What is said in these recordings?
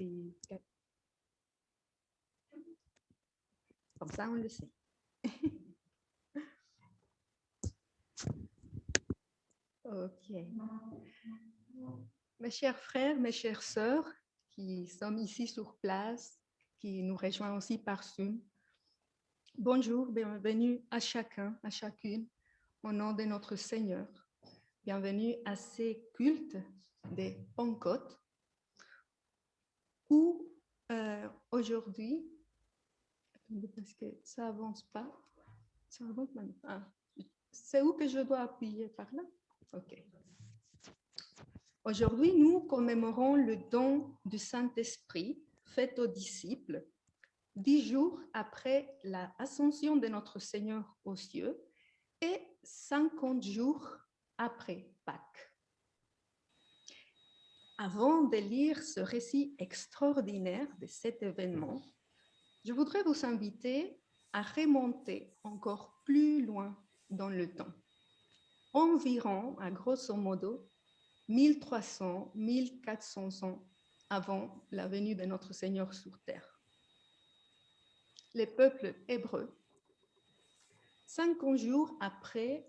puis 4. Comme ça, on le sait. OK. Mes chers frères, mes chères sœurs, qui sommes ici sur place, qui nous rejoignent aussi par Zoom, bonjour, bienvenue à chacun, à chacune, au nom de notre Seigneur. Bienvenue à ces cultes des Pentecôtes, où aujourd'hui, parce que ça avance pas, ça avance maintenant. Ah, c'est où que je dois appuyer par là? OK. Aujourd'hui, nous commémorons le don du Saint-Esprit fait aux disciples 10 jours après l'ascension de notre Seigneur aux cieux et 50 jours après Pâques. Avant de lire ce récit extraordinaire de cet événement, je voudrais vous inviter à remonter encore plus loin dans le temps, environ, à grosso modo, 1300, 1400 ans avant la venue de notre Seigneur sur terre. Les peuples hébreux, 50 jours après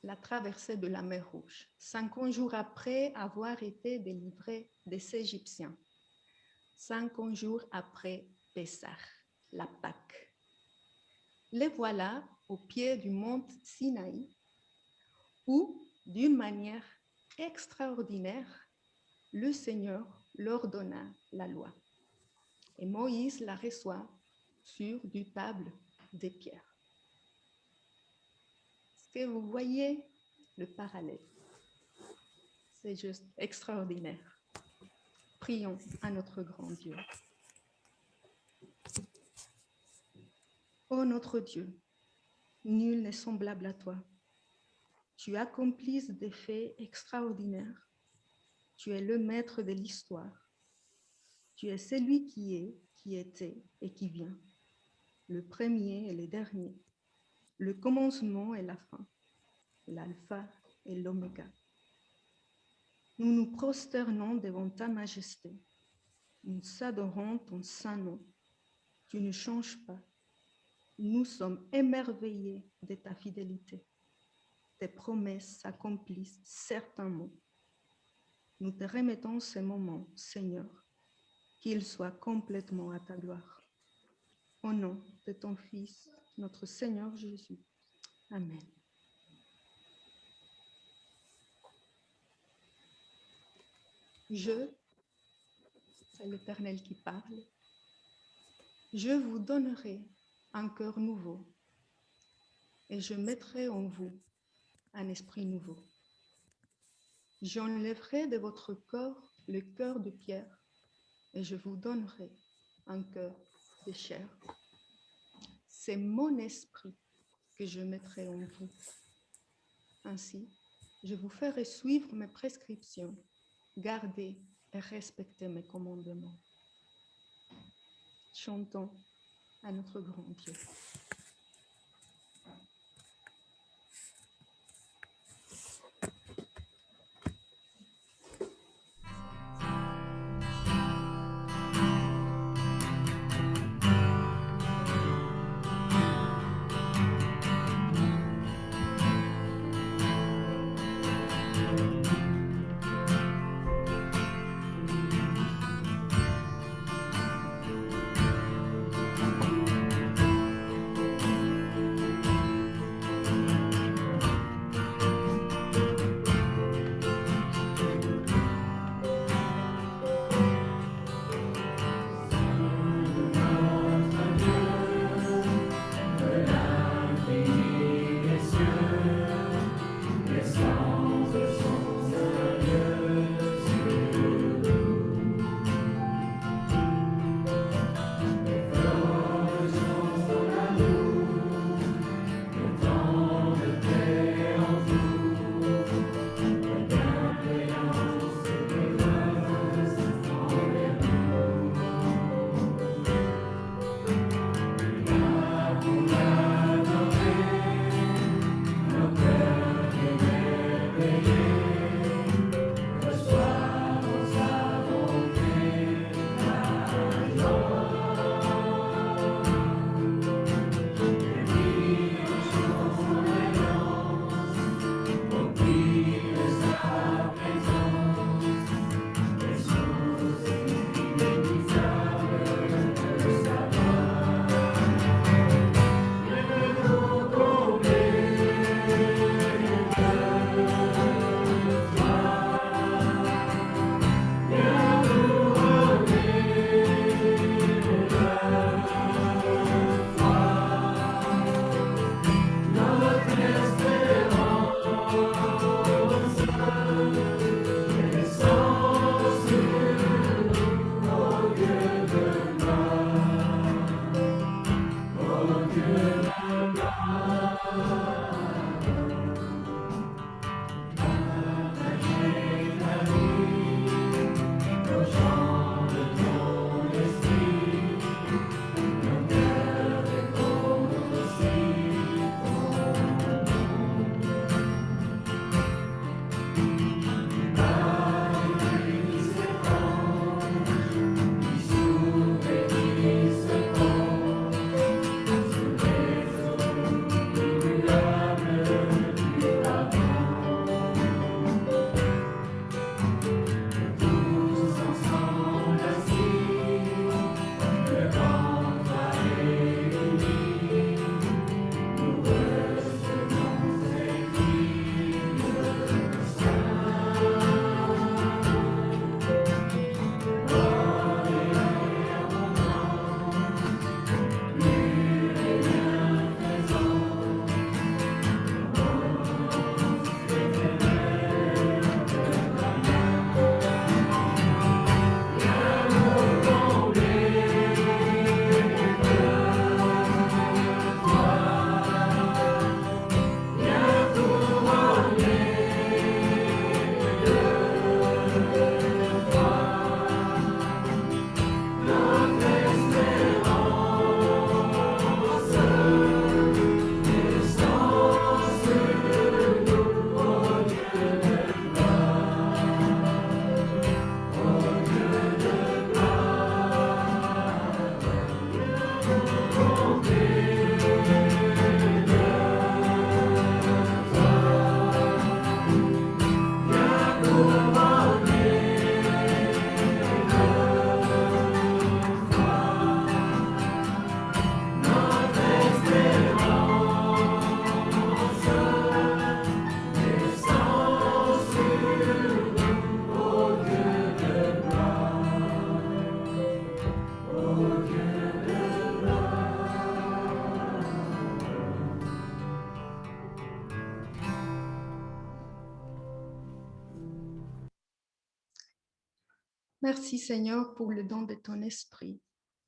la traversée de la mer Rouge, 50 jours après avoir été délivrés des Égyptiens, 50 jours après Pessah, la Pâque. Les voilà au pied du mont Sinaï, où, d'une manière extraordinaire, le Seigneur leur donna la loi. Et Moïse la reçoit sur du table de pierre. Est-ce que vous voyez le parallèle? C'est juste extraordinaire. Prions à notre grand Dieu. Ô notre Dieu, nul n'est semblable à toi. Tu accomplis des faits extraordinaires. Tu es le maître de l'histoire. Tu es celui qui est, qui était et qui vient, le premier et le dernier, le commencement et la fin, l'alpha et l'oméga. Nous nous prosternons devant ta majesté. Nous adorons ton saint nom. Tu ne changes pas. Nous sommes émerveillés de ta fidélité. Tes promesses s'accomplissent certainement. Nous te remettons ces moments, Seigneur, qu'ils soient complètement à ta gloire. Au nom de ton Fils, notre Seigneur Jésus. Amen. C'est l'Éternel qui parle, je vous donnerai un cœur nouveau et je mettrai en vous un esprit nouveau. J'enlèverai de votre corps le cœur de pierre et je vous donnerai un cœur de chair. C'est mon esprit que je mettrai en vous. Ainsi, je vous ferai suivre mes prescriptions, garder et respecter mes commandements. Chantons à notre grand Dieu. Merci Seigneur pour le don de ton esprit,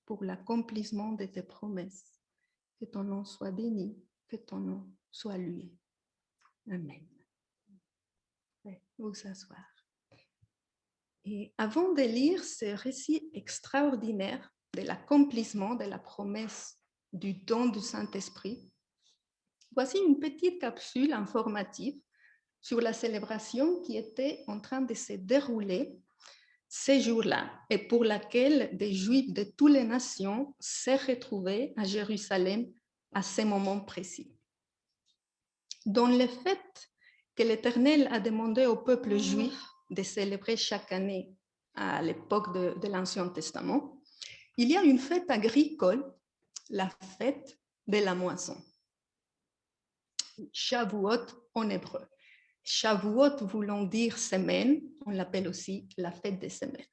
pour l'accomplissement de tes promesses. Que ton nom soit béni, que ton nom soit loué. Amen. Vous asseoir. Et avant de lire ce récit extraordinaire de l'accomplissement de la promesse du don du Saint-Esprit, voici une petite capsule informative sur la célébration qui était en train de se dérouler ces jours-là et pour laquelle des Juifs de toutes les nations s'est retrouvés à Jérusalem à ce moment précis. Dans le fait que l'Éternel a demandé au peuple juif de célébrer chaque année à l'époque de l'Ancien Testament, il y a une fête agricole, la fête de la moisson. Shavuot en hébreu. Shavuot voulant dire semaine, on l'appelle aussi la fête des semaines.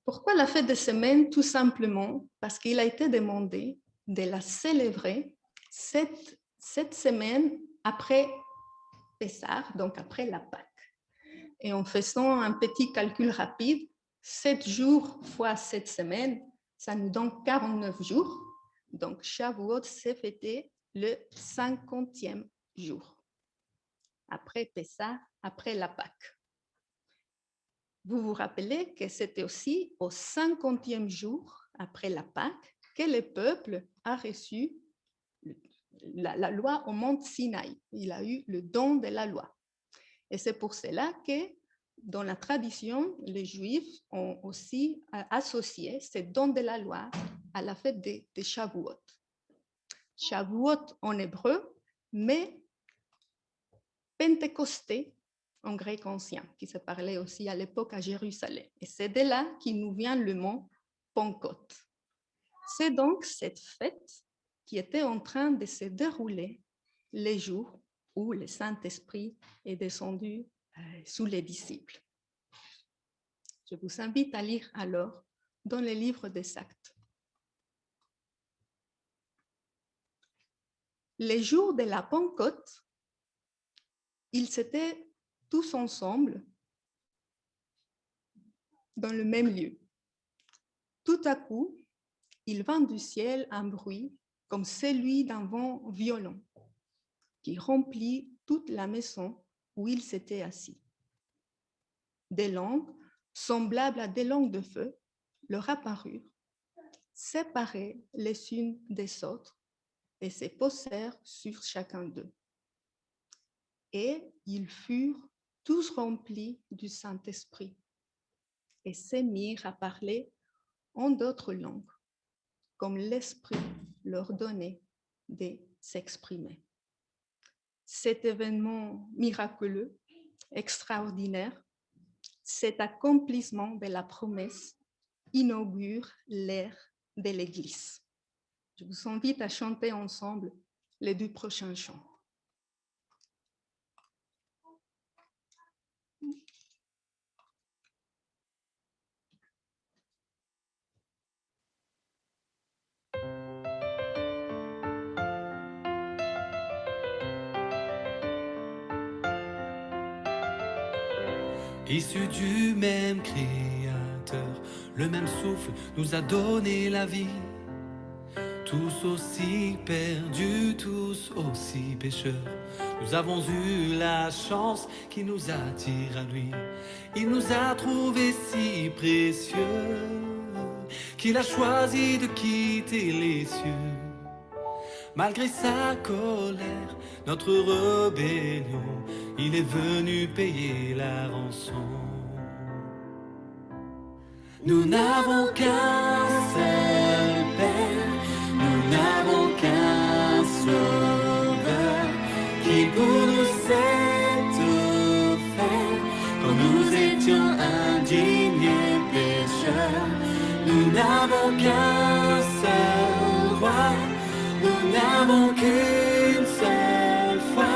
Pourquoi la fête des semaines? Tout simplement parce qu'il a été demandé de la célébrer cette semaine après Pessah, donc après la Pâque. Et en faisant un petit calcul rapide, 7 jours fois 7 semaines, ça nous donne 49 jours. Donc Shavuot s'est fêté le 50e jour, après Pessah, après la Pâque. Vous vous rappelez que c'était aussi au 50e jour, après la Pâque, que le peuple a reçu la loi au mont Sinaï. Il a eu le don de la loi. Et c'est pour cela que dans la tradition, les Juifs ont aussi associé ce don de la loi à la fête de Shavuot. Shavuot en hébreu, mais Pentecosté en grec ancien, qui se parlait aussi à l'époque à Jérusalem. Et c'est de là qu'il nous vient le mot Pentecôte. C'est donc cette fête qui était en train de se dérouler les jours où le Saint-Esprit est descendu sous les disciples. Je vous invite à lire alors dans le livre des Actes. Les jours de la Pentecôte, ils étaient tous ensemble dans le même lieu. Tout à coup, il vint du ciel un bruit comme celui d'un vent violent qui remplit toute la maison où ils s'étaient assis. Des langues, semblables à des langues de feu, leur apparurent, séparées les unes des autres, et se posèrent sur chacun d'eux. Et ils furent tous remplis du Saint-Esprit et se mirent à parler en d'autres langues, comme l'Esprit leur donnait de s'exprimer. Cet événement miraculeux, extraordinaire, cet accomplissement de la promesse inaugure l'ère de l'Église. Je vous invite à chanter ensemble les 2 prochains chants. Issus du même Créateur, le même souffle nous a donné la vie. Tous aussi perdus, tous aussi pécheurs, nous avons eu la chance qui nous attire à lui. Il nous a trouvés si précieux qu'il a choisi de quitter les cieux. Malgré sa colère, notre rébellion, il est venu payer la rançon. Nous n'avons qu'un seul Père, nous n'avons qu'un Sauveur, qui pour nous s'est offert quand nous étions indignes et pécheurs. Nous n'avons qu'un seul roi, nous n'avons qu'une seule foi.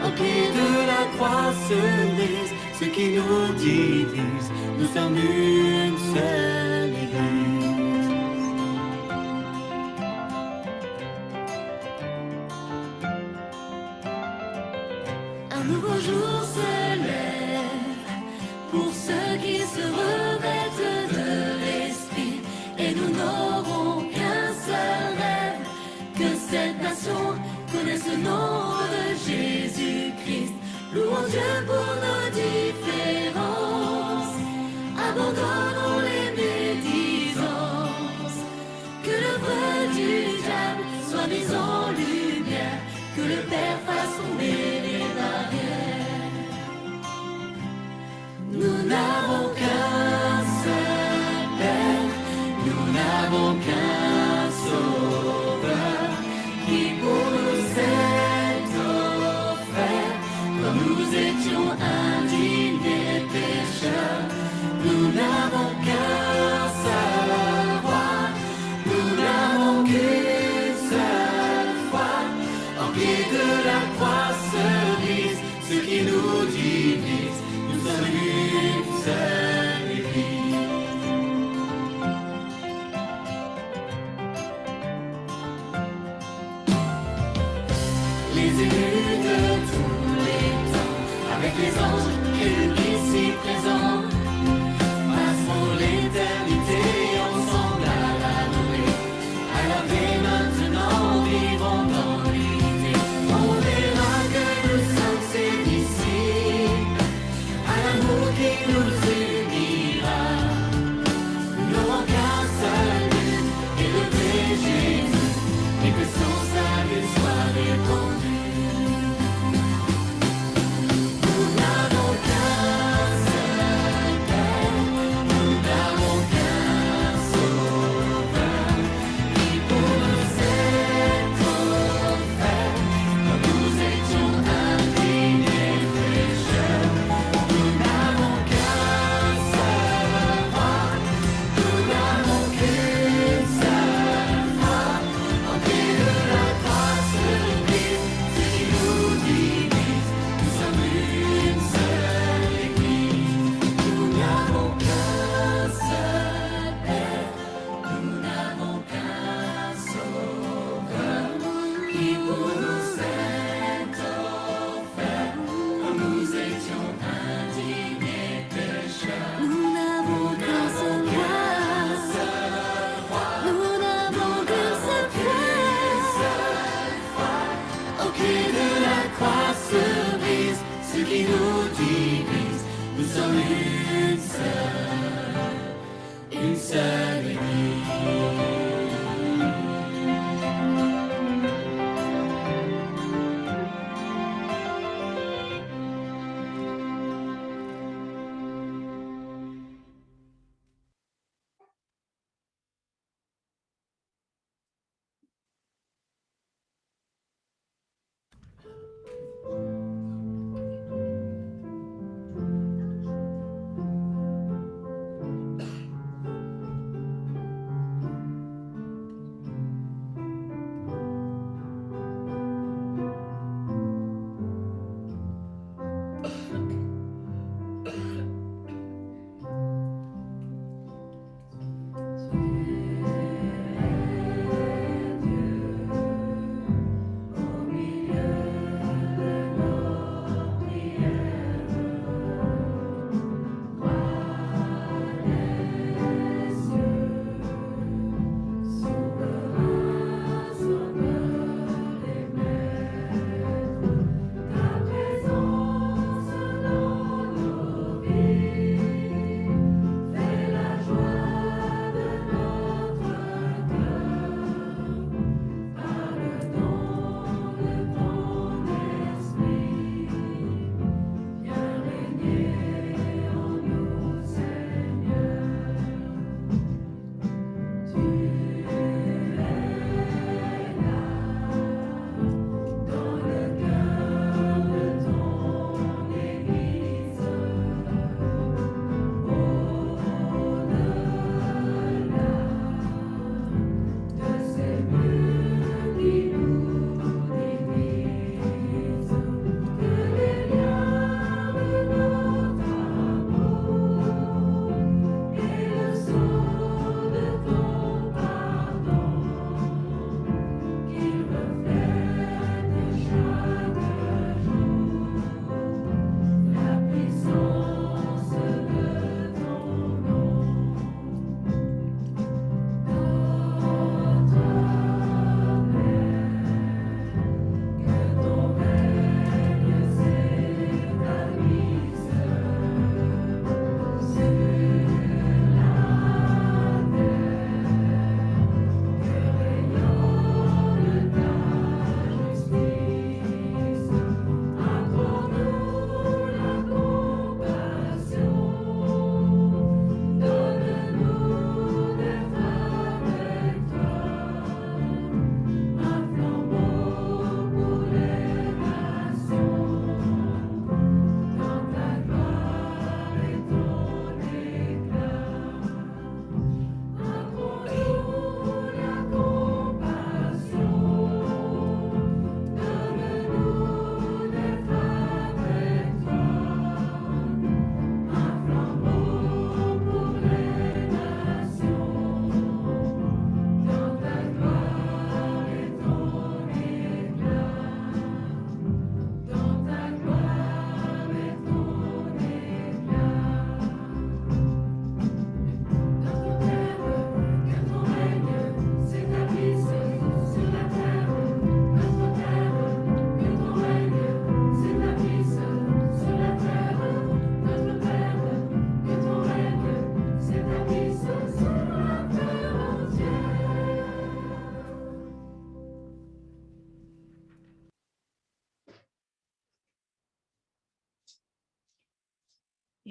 Au pied de la croix se brise ce qui nous divise. Nous sommes une seule Église. Un nouveau jour se lève pour ceux qui se revêtent n'avons qu'un sauveur qui pour nous s'est offert. Quand nous étions indignes et pécheurs, nous n'avons qu'un seul roi, nous n'avons qu'une seule foi. En pied de la croix se brise ce qui nous divise, nous sommes une seule église. Les élus de tous les temps, avec les anges et nous ici présents, passeront l'éternité ensemble à l'adorer. Alors dès maintenant, vivons dans l'unité. On verra que nous sommes ses disciples, à l'amour qui nous unira. Nous n'aurons qu'un seul but, élever Jésus, et que son salut soit répandu. Nous n'avons qu'un seul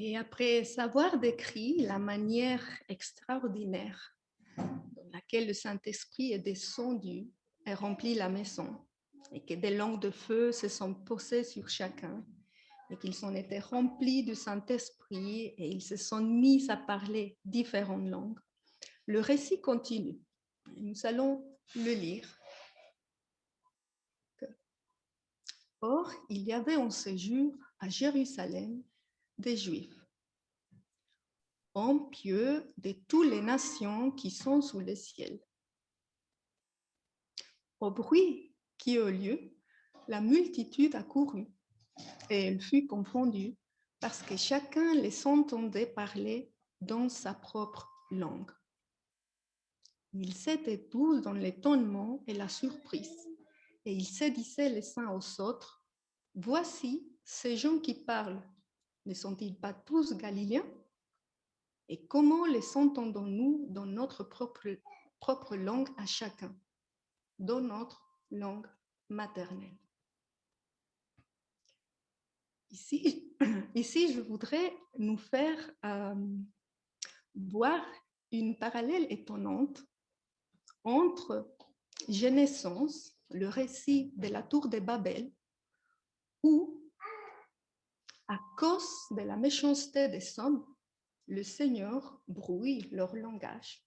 Et après avoir décrit la manière extraordinaire dans laquelle le Saint-Esprit est descendu et rempli la maison, et que des langues de feu se sont posées sur chacun, et qu'ils en étaient remplis du Saint-Esprit, et ils se sont mis à parler différentes langues, le récit continue. Nous allons le lire. Or, il y avait en ce jour à Jérusalem des Juifs, hommes pieux de toutes les nations qui sont sous le ciel. Au bruit qui eut lieu, la multitude accourut, et elle fut confondue, parce que chacun les entendait parler dans sa propre langue. Ils étaient tous dans l'étonnement et la surprise, et ils se disaient les uns aux autres, « Voici ces gens qui parlent, ne sont-ils pas tous Galiléens? Et comment les entendons-nous dans notre propre langue à chacun, dans notre langue maternelle ?» Ici, je voudrais nous faire voir une parallèle étonnante entre Genèse, le récit de la tour de Babel, où, à cause de la méchanceté des hommes, le Seigneur brouille leur langage.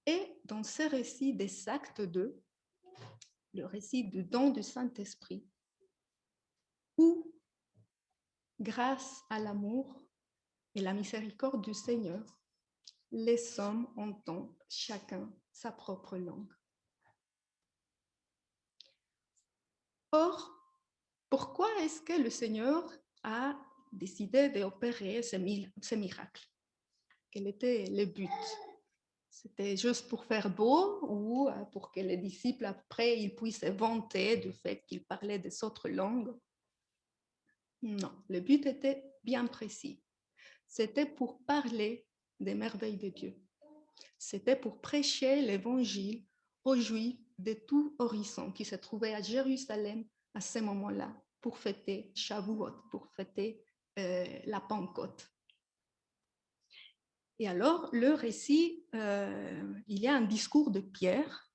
Et dans ce récit des Actes 2, le récit du don du Saint-Esprit, où, grâce à l'amour et la miséricorde du Seigneur, les hommes entendent chacun sa propre langue. Or, pourquoi est-ce que le Seigneur a décidé d'opérer ce miracle? Quel était le but? C'était juste pour faire beau ou pour que les disciples, après, ils puissent se vanter du fait qu'ils parlaient des autres langues? Non, le but était bien précis. C'était pour parler des merveilles de Dieu. C'était pour prêcher l'évangile aux Juifs de tout horizon qui se trouvaient à Jérusalem à ce moment-là, pour fêter Shavuot, pour fêter la Pentecôte. Et alors, le récit, il y a un discours de Pierre.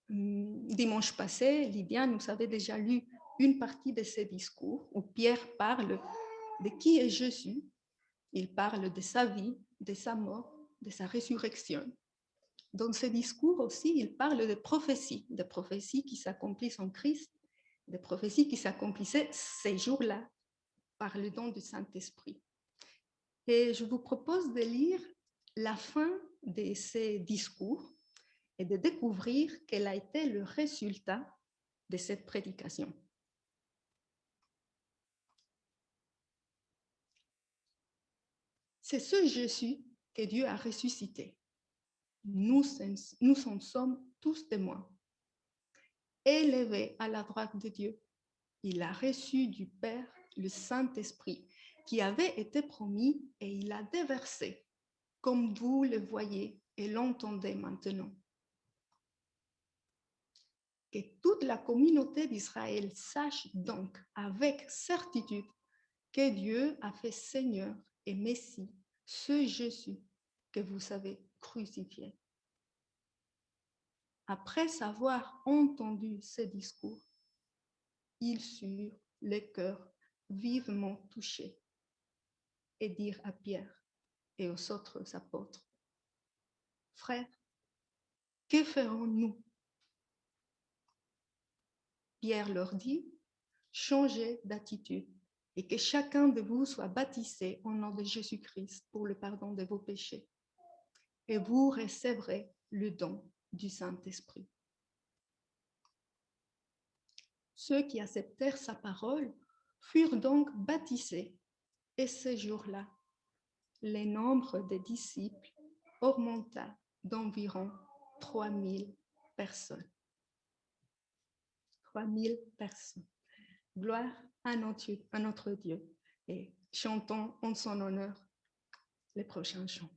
Dimanche passé, Lydia nous avait déjà lu une partie de ce discours où Pierre parle de qui est Jésus. Il parle de sa vie, de sa mort, de sa résurrection. Dans ce discours aussi, il parle de prophéties qui s'accomplissent en Christ, des prophéties qui s'accomplissaient ces jours-là par le don du Saint-Esprit. Et je vous propose de lire la fin de ces discours et de découvrir quel a été le résultat de cette prédication. C'est ce Jésus que Dieu a ressuscité. Nous en sommes tous témoins. Élevé à la droite de Dieu, il a reçu du Père le Saint-Esprit qui avait été promis et il a déversé, comme vous le voyez et l'entendez maintenant. Que toute la communauté d'Israël sache donc avec certitude que Dieu a fait Seigneur et Messie ce Jésus que vous avez crucifié. Après avoir entendu ces discours, ils eurent le cœur vivement touché et dirent à Pierre et aux autres apôtres, « Frères, que ferons-nous » Pierre leur dit, « Changez d'attitude et que chacun de vous soit baptisé au nom de Jésus-Christ pour le pardon de vos péchés, et vous recevrez le don du Saint-Esprit. » Ceux qui acceptèrent sa parole furent donc baptisés, et ce jour-là, le nombre des disciples augmenta d'environ 3000 personnes. 3000 personnes. Gloire à notre Dieu. Et chantons en son honneur les prochains chants.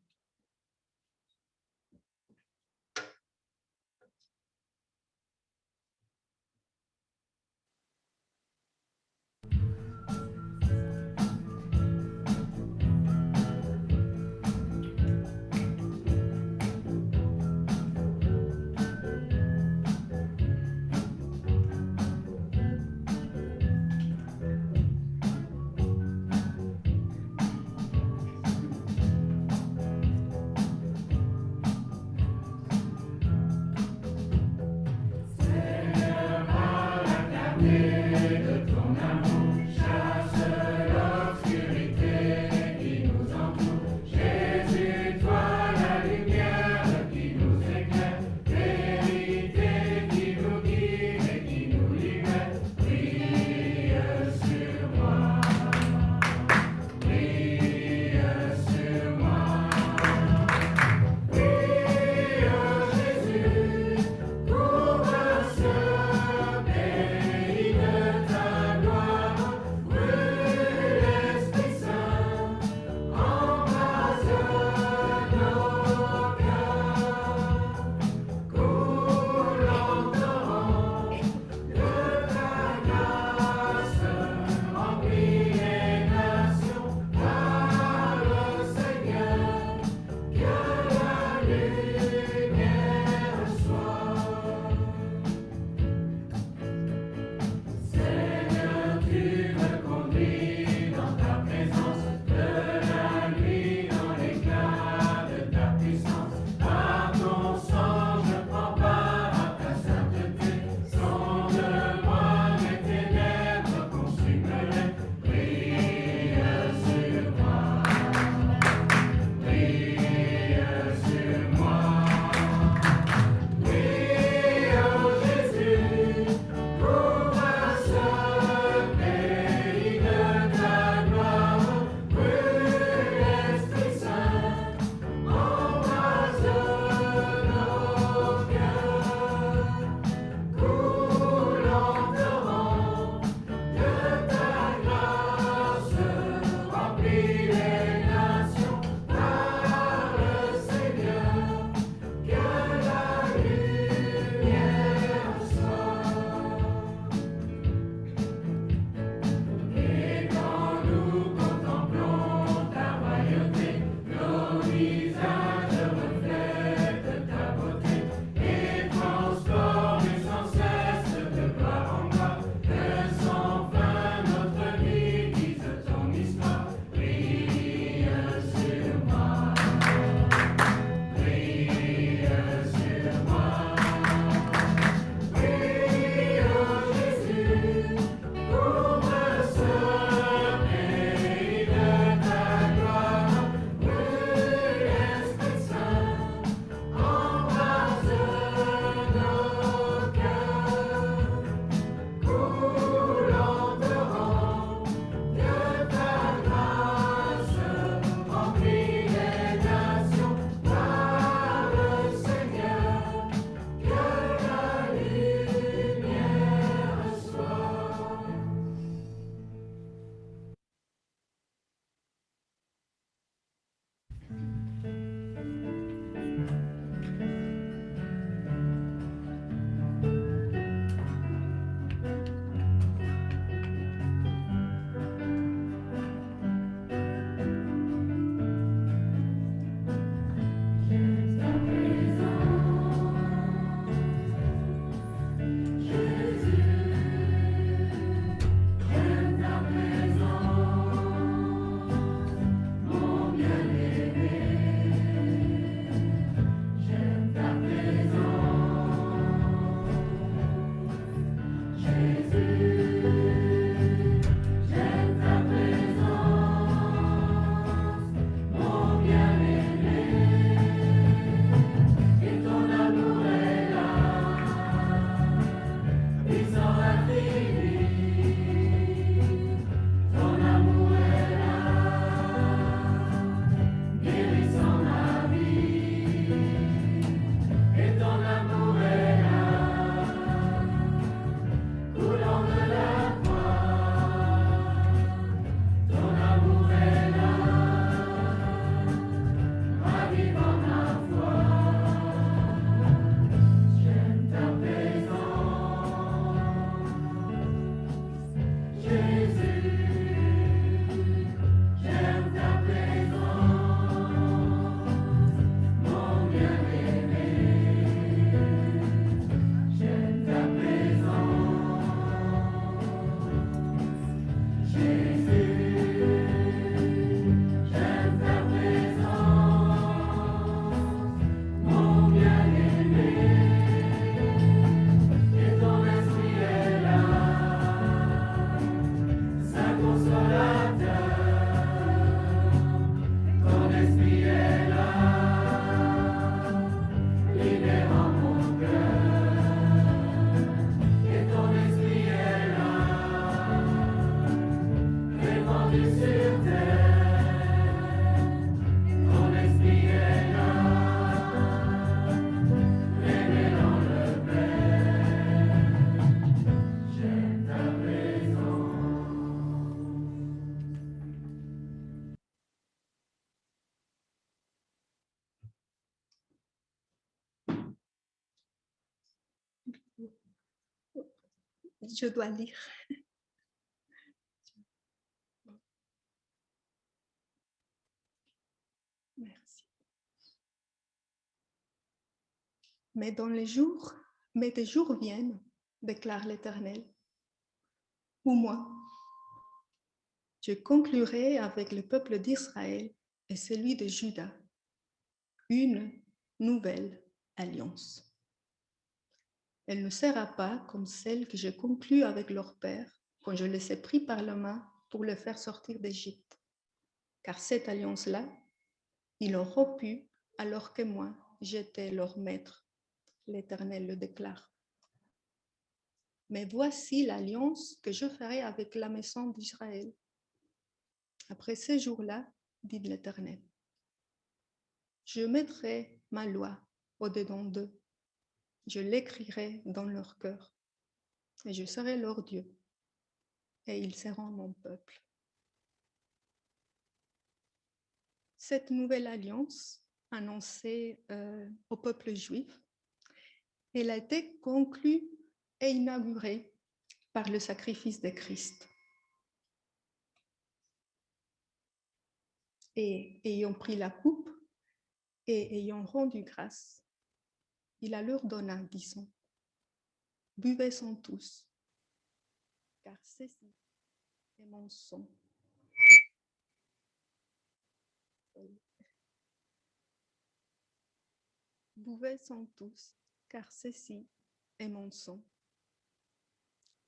Je dois lire. Merci. Mais des jours viennent, déclare l'Éternel, où moi, je conclurai avec le peuple d'Israël et celui de Juda une nouvelle alliance. Elle ne sera pas comme celle que j'ai conclue avec leur père quand je les ai pris par la main pour les faire sortir d'Égypte. Car cette alliance-là, ils l'ont rompue alors que moi, j'étais leur maître. L'Éternel le déclare. Mais voici l'alliance que je ferai avec la maison d'Israël. Après ces jours-là, dit l'Éternel, je mettrai ma loi au-dedans d'eux. Je l'écrirai dans leur cœur. Et je serai leur Dieu. Et ils seront mon peuple. Cette nouvelle alliance annoncée au peuple juif, elle a été conclue et inaugurée par le sacrifice de Christ. Et ayant pris la coupe et ayant rendu grâce, il la leur donna, disant, buvez-en tous, car ceci est mon sang. Buvez-en tous, car ceci est mon sang,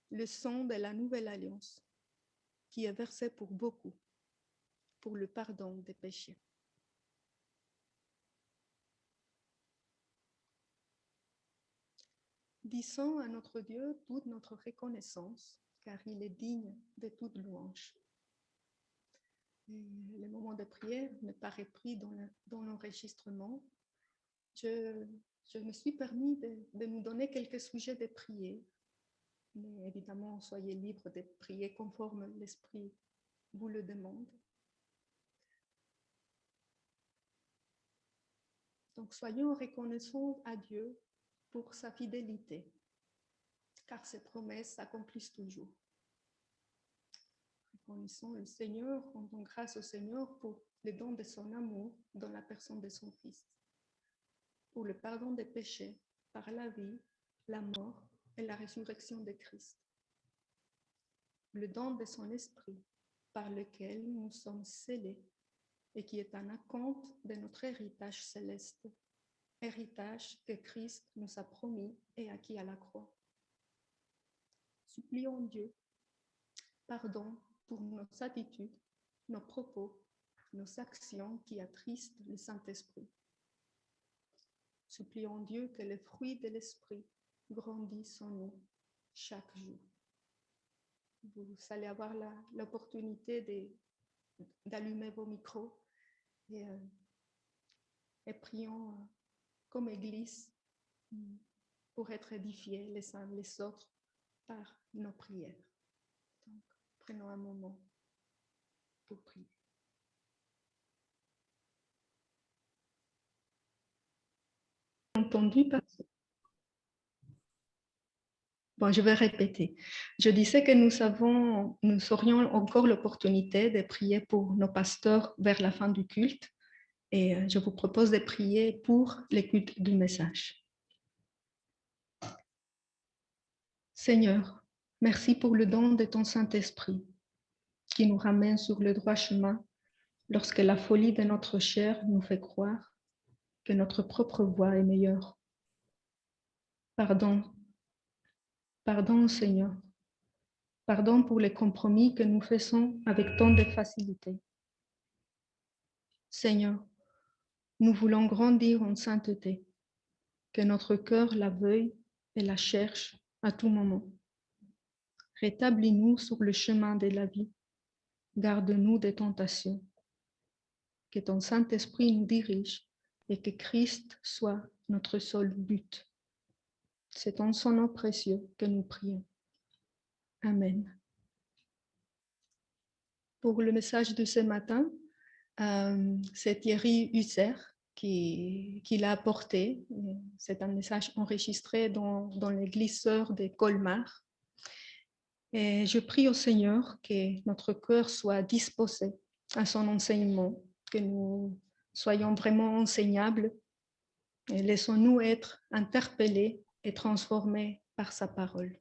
le sang de la nouvelle alliance, qui est versé pour beaucoup, pour le pardon des péchés. Disons à notre Dieu toute notre reconnaissance, car il est digne de toute louange. Le moment de prière n'est pas repris dans l'enregistrement. Je me suis permis de nous donner quelques sujets de prière, mais évidemment, soyez libres de prier conforme l'Esprit vous le demande. Donc, soyons reconnaissants à Dieu pour sa fidélité, car ses promesses s'accomplissent toujours. Reconnaissons le Seigneur, rendons grâce au Seigneur pour les dons de son amour dans la personne de son Fils, pour le pardon des péchés par la vie, la mort et la résurrection de Christ, le don de son Esprit par lequel nous sommes scellés et qui est un acompte de notre héritage céleste, héritage que Christ nous a promis et acquis à la croix. Supplions Dieu pardon pour nos attitudes, nos propos, nos actions qui attristent le Saint-Esprit. Supplions Dieu que les fruits de l'Esprit grandissent en nous chaque jour. Vous allez avoir l'opportunité d'allumer vos micros et prions comme Église pour être édifiés les uns les autres par nos prières. Donc, prenons un moment pour prier. Entendu par... Bon, je vais répéter. Je disais que nous aurions encore l'opportunité de prier pour nos pasteurs vers la fin du culte et je vous propose de prier pour l'écoute du message. Seigneur, merci pour le don de ton Saint-Esprit qui nous ramène sur le droit chemin lorsque la folie de notre chair nous fait croire que notre propre voie est meilleure. Pardon, Seigneur. Pardon pour les compromis que nous faisons avec tant de facilité. Seigneur, nous voulons grandir en sainteté, que notre cœur la veuille et la cherche à tout moment. Rétablis-nous sur le chemin de la vie. Garde-nous des tentations. Que ton Saint-Esprit nous dirige et que Christ soit notre seul but. C'est en son nom précieux que nous prions. Amen. Pour le message de ce matin, c'est Thierry Husser qu'il a apporté. C'est un message enregistré dans l'église sœur de Colmar. Et je prie au Seigneur que notre cœur soit disposé à son enseignement, que nous soyons vraiment enseignables et laissons-nous être interpellés et transformés par sa parole.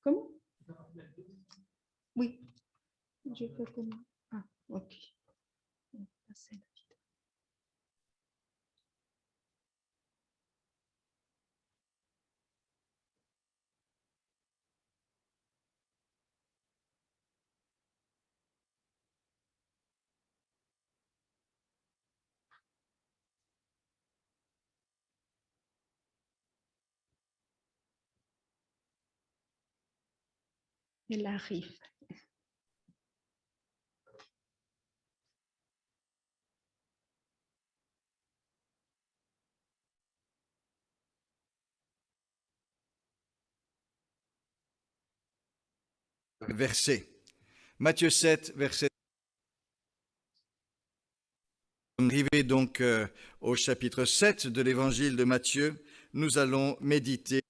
Comment? Oui, je peux comment? Ah, ok. Elle arrive. Verset. Matthieu 7, verset. On est arrivé donc au chapitre 7 de l'évangile de Matthieu. Nous allons méditer.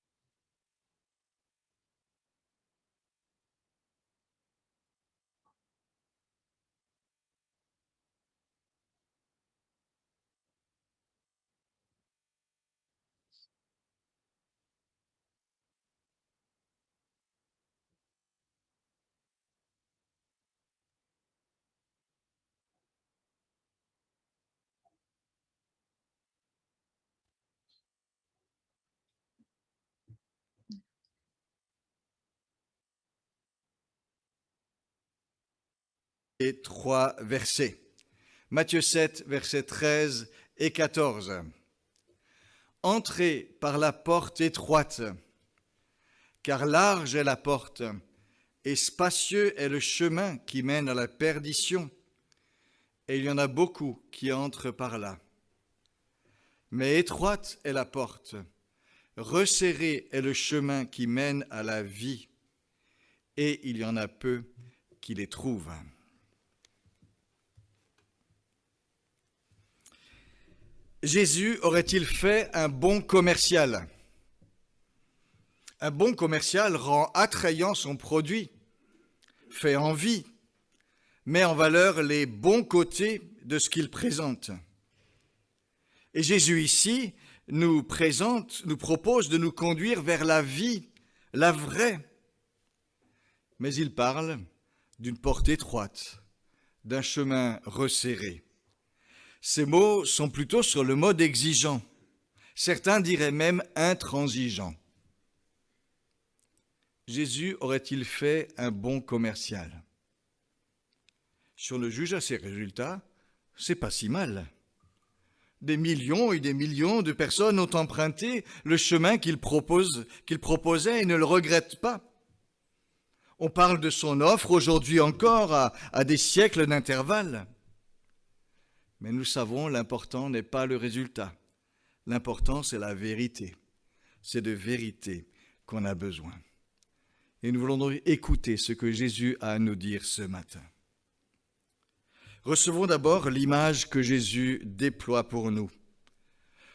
Et 3 versets. Matthieu 7, versets 13 et 14. Entrez par la porte étroite, car large est la porte, et spacieux est le chemin qui mène à la perdition, et il y en a beaucoup qui entrent par là. Mais étroite est la porte, resserré est le chemin qui mène à la vie, et il y en a peu qui les trouvent. Jésus aurait-il fait un bon commercial? Un bon commercial rend attrayant son produit, fait envie, met en valeur les bons côtés de ce qu'il présente. Et Jésus ici nous propose de nous conduire vers la vie, la vraie. Mais il parle d'une porte étroite, d'un chemin resserré. Ces mots sont plutôt sur le mode exigeant. Certains diraient même intransigeant. Jésus aurait-il fait un bon commercial? Si on le juge à ses résultats, c'est pas si mal. Des millions et des millions de personnes ont emprunté le chemin qu'il proposait et ne le regrettent pas. On parle de son offre aujourd'hui encore à des siècles d'intervalle. Mais nous savons, l'important n'est pas le résultat. L'important, c'est la vérité. C'est de vérité qu'on a besoin. Et nous voulons donc écouter ce que Jésus a à nous dire ce matin. Recevons d'abord l'image que Jésus déploie pour nous.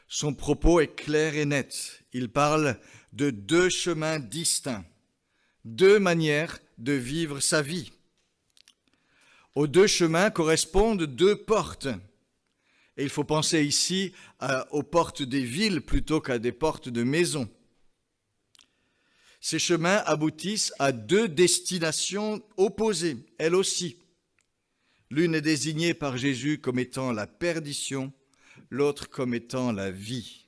Son propos est clair et net. Il parle de deux chemins distincts, deux manières de vivre sa vie. Aux deux chemins correspondent deux portes. Et il faut penser ici aux portes des villes plutôt qu'à des portes de maisons. Ces chemins aboutissent à deux destinations opposées, elles aussi. L'une est désignée par Jésus comme étant la perdition, l'autre comme étant la vie.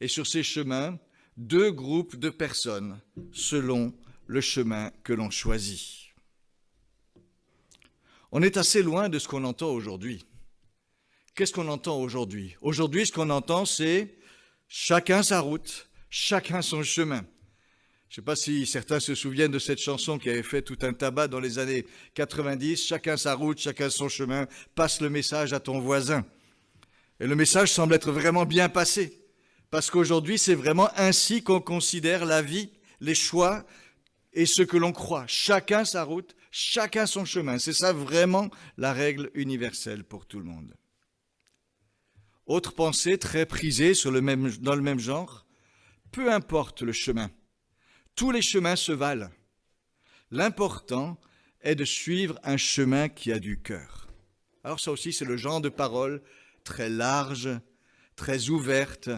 Et sur ces chemins, deux groupes de personnes selon le chemin que l'on choisit. On est assez loin de ce qu'on entend aujourd'hui. Qu'est-ce qu'on entend aujourd'hui? Aujourd'hui, ce qu'on entend, c'est chacun sa route, chacun son chemin. Je ne sais pas si certains se souviennent de cette chanson qui avait fait tout un tabac dans les années 90. Chacun sa route, chacun son chemin, passe le message à ton voisin. Et le message semble être vraiment bien passé. Parce qu'aujourd'hui, c'est vraiment ainsi qu'on considère la vie, les choix et ce que l'on croit. Chacun sa route, chacun son chemin. C'est ça vraiment la règle universelle pour tout le monde. Autre pensée très prisée dans le même genre, peu importe le chemin, tous les chemins se valent. L'important est de suivre un chemin qui a du cœur. Alors ça aussi, c'est le genre de parole très large, très ouverte,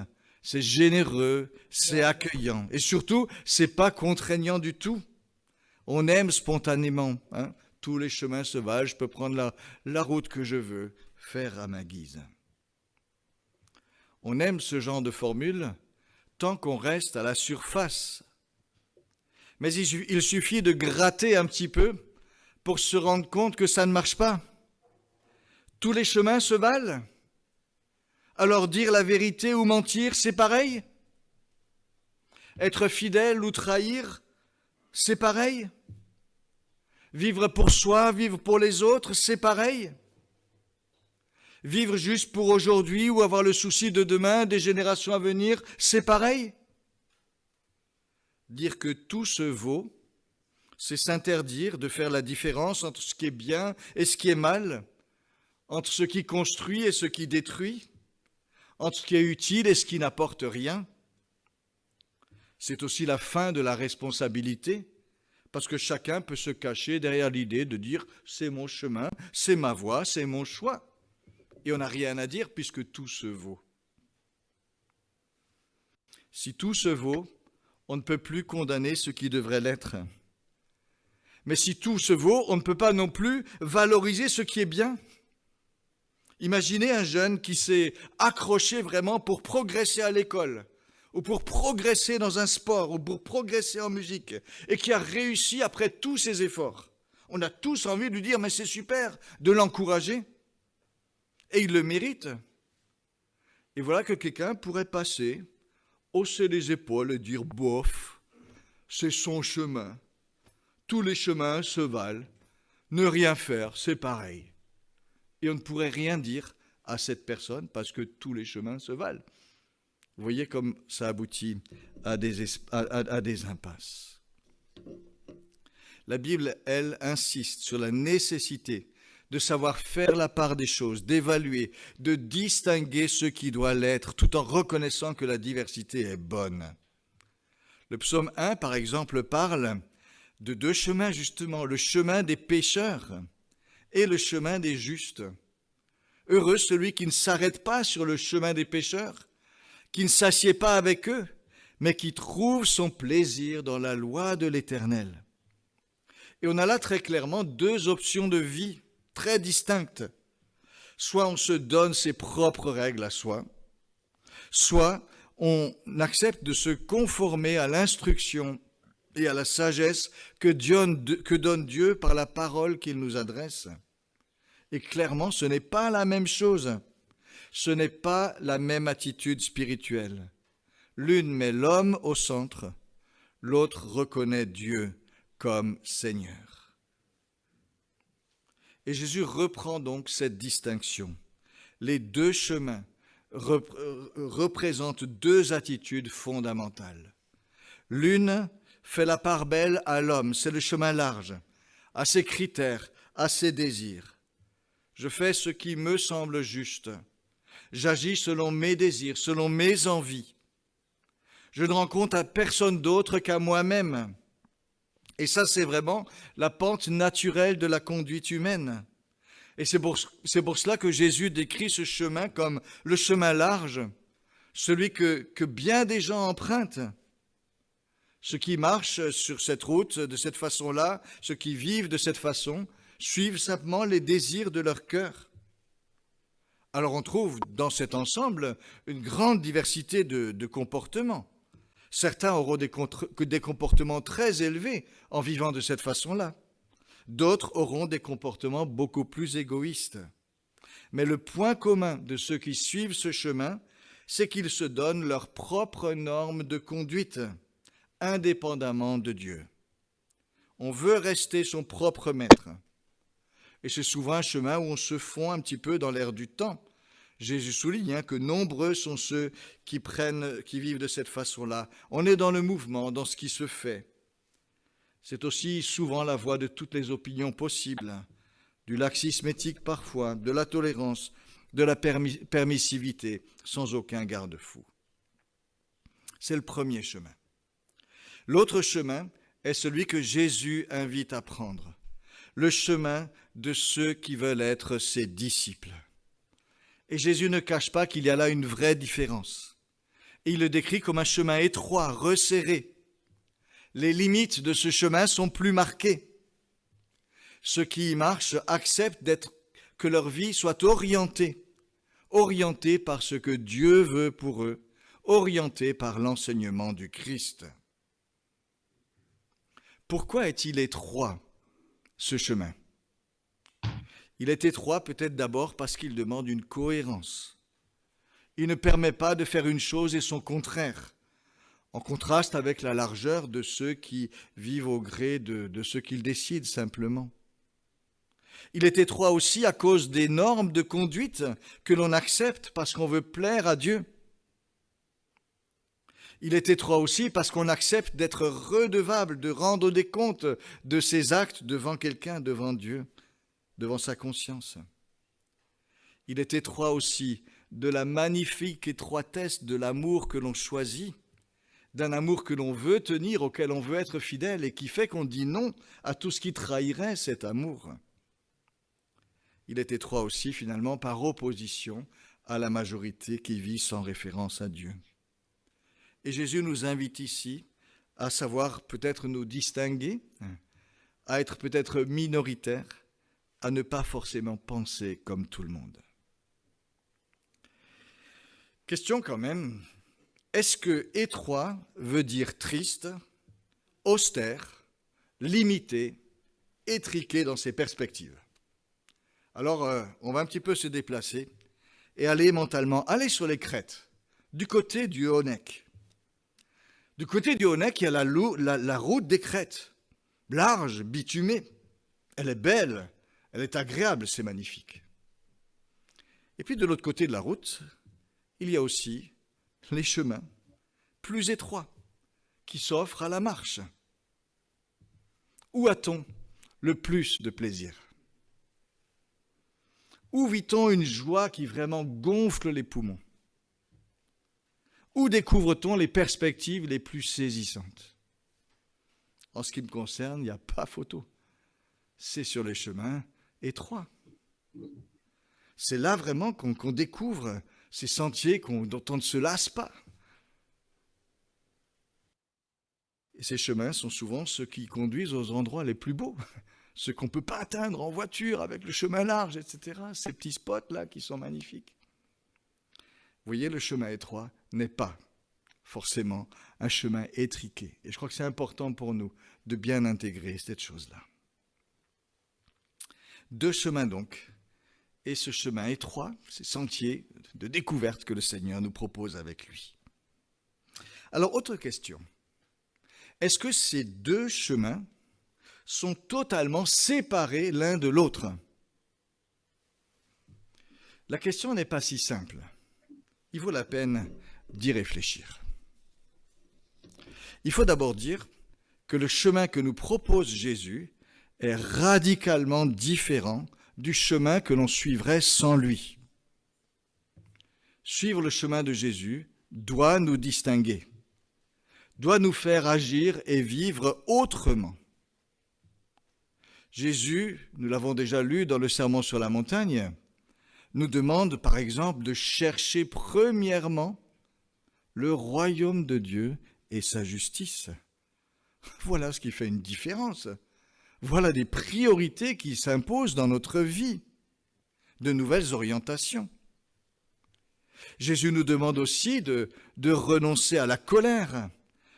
c'est généreux, c'est accueillant. Et surtout, c'est pas contraignant du tout. On aime spontanément. Tous les chemins se valent, je peux prendre la route que je veux, faire à ma guise. On aime ce genre de formule tant qu'on reste à la surface. Mais il suffit de gratter un petit peu pour se rendre compte que ça ne marche pas. Tous les chemins se valent. Alors dire la vérité ou mentir, c'est pareil. Être fidèle ou trahir, c'est pareil. Vivre pour soi, vivre pour les autres, c'est pareil. Vivre juste pour aujourd'hui ou avoir le souci de demain, des générations à venir, c'est pareil. Dire que tout se vaut, c'est s'interdire de faire la différence entre ce qui est bien et ce qui est mal, entre ce qui construit et ce qui détruit, entre ce qui est utile et ce qui n'apporte rien. C'est aussi la fin de la responsabilité, parce que chacun peut se cacher derrière l'idée de dire « c'est mon chemin, c'est ma voie, c'est mon choix ». Et on n'a rien à dire puisque tout se vaut. Si tout se vaut, on ne peut plus condamner ce qui devrait l'être. Mais si tout se vaut, on ne peut pas non plus valoriser ce qui est bien. Imaginez un jeune qui s'est accroché vraiment pour progresser à l'école, ou pour progresser dans un sport, ou pour progresser en musique, et qui a réussi après tous ses efforts. On a tous envie de lui dire « mais c'est super », de l'encourager. Et il le mérite. Et voilà que quelqu'un pourrait passer, hausser les épaules et dire « bof, c'est son chemin. Tous les chemins se valent. Ne rien faire, c'est pareil. » Et on ne pourrait rien dire à cette personne parce que tous les chemins se valent. Vous voyez comme ça aboutit à des impasses. La Bible, elle, insiste sur la nécessité de savoir faire la part des choses, d'évaluer, de distinguer ce qui doit l'être, tout en reconnaissant que la diversité est bonne. Le psaume 1, par exemple, parle de deux chemins, justement, le chemin des pécheurs et le chemin des justes. Heureux celui qui ne s'arrête pas sur le chemin des pécheurs, qui ne s'assied pas avec eux, mais qui trouve son plaisir dans la loi de l'Éternel. Et on a là très clairement deux options de vie très distinctes. Soit on se donne ses propres règles à soi, soit on accepte de se conformer à l'instruction et à la sagesse que donne Dieu par la parole qu'il nous adresse. Et clairement, ce n'est pas la même chose. Ce n'est pas la même attitude spirituelle. L'une met l'homme au centre, l'autre reconnaît Dieu comme Seigneur. Et Jésus reprend donc cette distinction. Les deux chemins représentent deux attitudes fondamentales. L'une fait la part belle à l'homme, c'est le chemin large, à ses critères, à ses désirs. Je fais ce qui me semble juste. J'agis selon mes désirs, selon mes envies. Je ne rends compte à personne d'autre qu'à moi-même. Et ça, c'est vraiment la pente naturelle de la conduite humaine. Et c'est pour cela que Jésus décrit ce chemin comme le chemin large, celui que bien des gens empruntent. Ceux qui marchent sur cette route de cette façon-là, ceux qui vivent de cette façon, suivent simplement les désirs de leur cœur. Alors on trouve dans cet ensemble une grande diversité de comportements. Certains auront des comportements très élevés en vivant de cette façon-là. D'autres auront des comportements beaucoup plus égoïstes. Mais le point commun de ceux qui suivent ce chemin, c'est qu'ils se donnent leurs propres normes de conduite, indépendamment de Dieu. On veut rester son propre maître. Et c'est souvent un chemin où on se fond un petit peu dans l'air du temps. Jésus souligne que nombreux sont ceux qui vivent de cette façon-là. On est dans le mouvement, dans ce qui se fait. C'est aussi souvent la voie de toutes les opinions possibles, du laxisme éthique parfois, de la tolérance, de la permissivité, sans aucun garde-fou. C'est le premier chemin. L'autre chemin est celui que Jésus invite à prendre, le chemin de ceux qui veulent être ses disciples. Et Jésus ne cache pas qu'il y a là une vraie différence. Et il le décrit comme un chemin étroit, resserré. Les limites de ce chemin sont plus marquées. Ceux qui y marchent acceptent que leur vie soit orientée par ce que Dieu veut pour eux, orientée par l'enseignement du Christ. Pourquoi est-il étroit, ce chemin ? Il est étroit peut-être d'abord parce qu'il demande une cohérence. Il ne permet pas de faire une chose et son contraire, en contraste avec la largeur de ceux qui vivent au gré de ce qu'ils décident simplement. Il est étroit aussi à cause des normes de conduite que l'on accepte parce qu'on veut plaire à Dieu. Il est étroit aussi parce qu'on accepte d'être redevable, de rendre des comptes de ses actes devant quelqu'un, devant Dieu, devant sa conscience. Il est étroit aussi de la magnifique étroitesse de l'amour que l'on choisit, d'un amour que l'on veut tenir, auquel on veut être fidèle et qui fait qu'on dit non à tout ce qui trahirait cet amour. Il est étroit aussi finalement par opposition à la majorité qui vit sans référence à Dieu. Et Jésus nous invite ici à savoir peut-être nous distinguer, à être peut-être minoritaires, à ne pas forcément penser comme tout le monde. Question quand même, est-ce que étroit veut dire triste, austère, limité, étriqué dans ses perspectives ? Alors, on va un petit peu se déplacer et aller mentalement, aller sur les crêtes, du côté du Haut-Nec. Du côté du Haut-Nec, il y a la route des crêtes, large, bitumée. Elle est belle, elle est agréable, c'est magnifique. Et puis de l'autre côté de la route, il y a aussi les chemins plus étroits qui s'offrent à la marche. Où a-t-on le plus de plaisir ? Où vit-on une joie qui vraiment gonfle les poumons ? Où découvre-t-on les perspectives les plus saisissantes ? En ce qui me concerne, il n'y a pas photo. C'est sur les chemins étroits. C'est là vraiment qu'on découvre ces sentiers dont on ne se lasse pas. Et ces chemins sont souvent ceux qui conduisent aux endroits les plus beaux, ceux qu'on ne peut pas atteindre en voiture avec le chemin large, etc. Ces petits spots-là qui sont magnifiques. Vous voyez, le chemin étroit n'est pas forcément un chemin étriqué. Et je crois que c'est important pour nous de bien intégrer cette chose-là. Deux chemins donc, et ce chemin étroit, ces sentiers de découverte que le Seigneur nous propose avec lui. Alors, autre question. Est-ce que ces deux chemins sont totalement séparés l'un de l'autre ? La question n'est pas si simple. Il vaut la peine d'y réfléchir. Il faut d'abord dire que le chemin que nous propose Jésus est radicalement différent du chemin que l'on suivrait sans lui. Suivre le chemin de Jésus doit nous distinguer, doit nous faire agir et vivre autrement. Jésus, nous l'avons déjà lu dans le Sermon sur la montagne, nous demande par exemple de chercher premièrement le royaume de Dieu et sa justice. Voilà ce qui fait une différence. Voilà des priorités qui s'imposent dans notre vie, de nouvelles orientations. Jésus nous demande aussi de renoncer à la colère,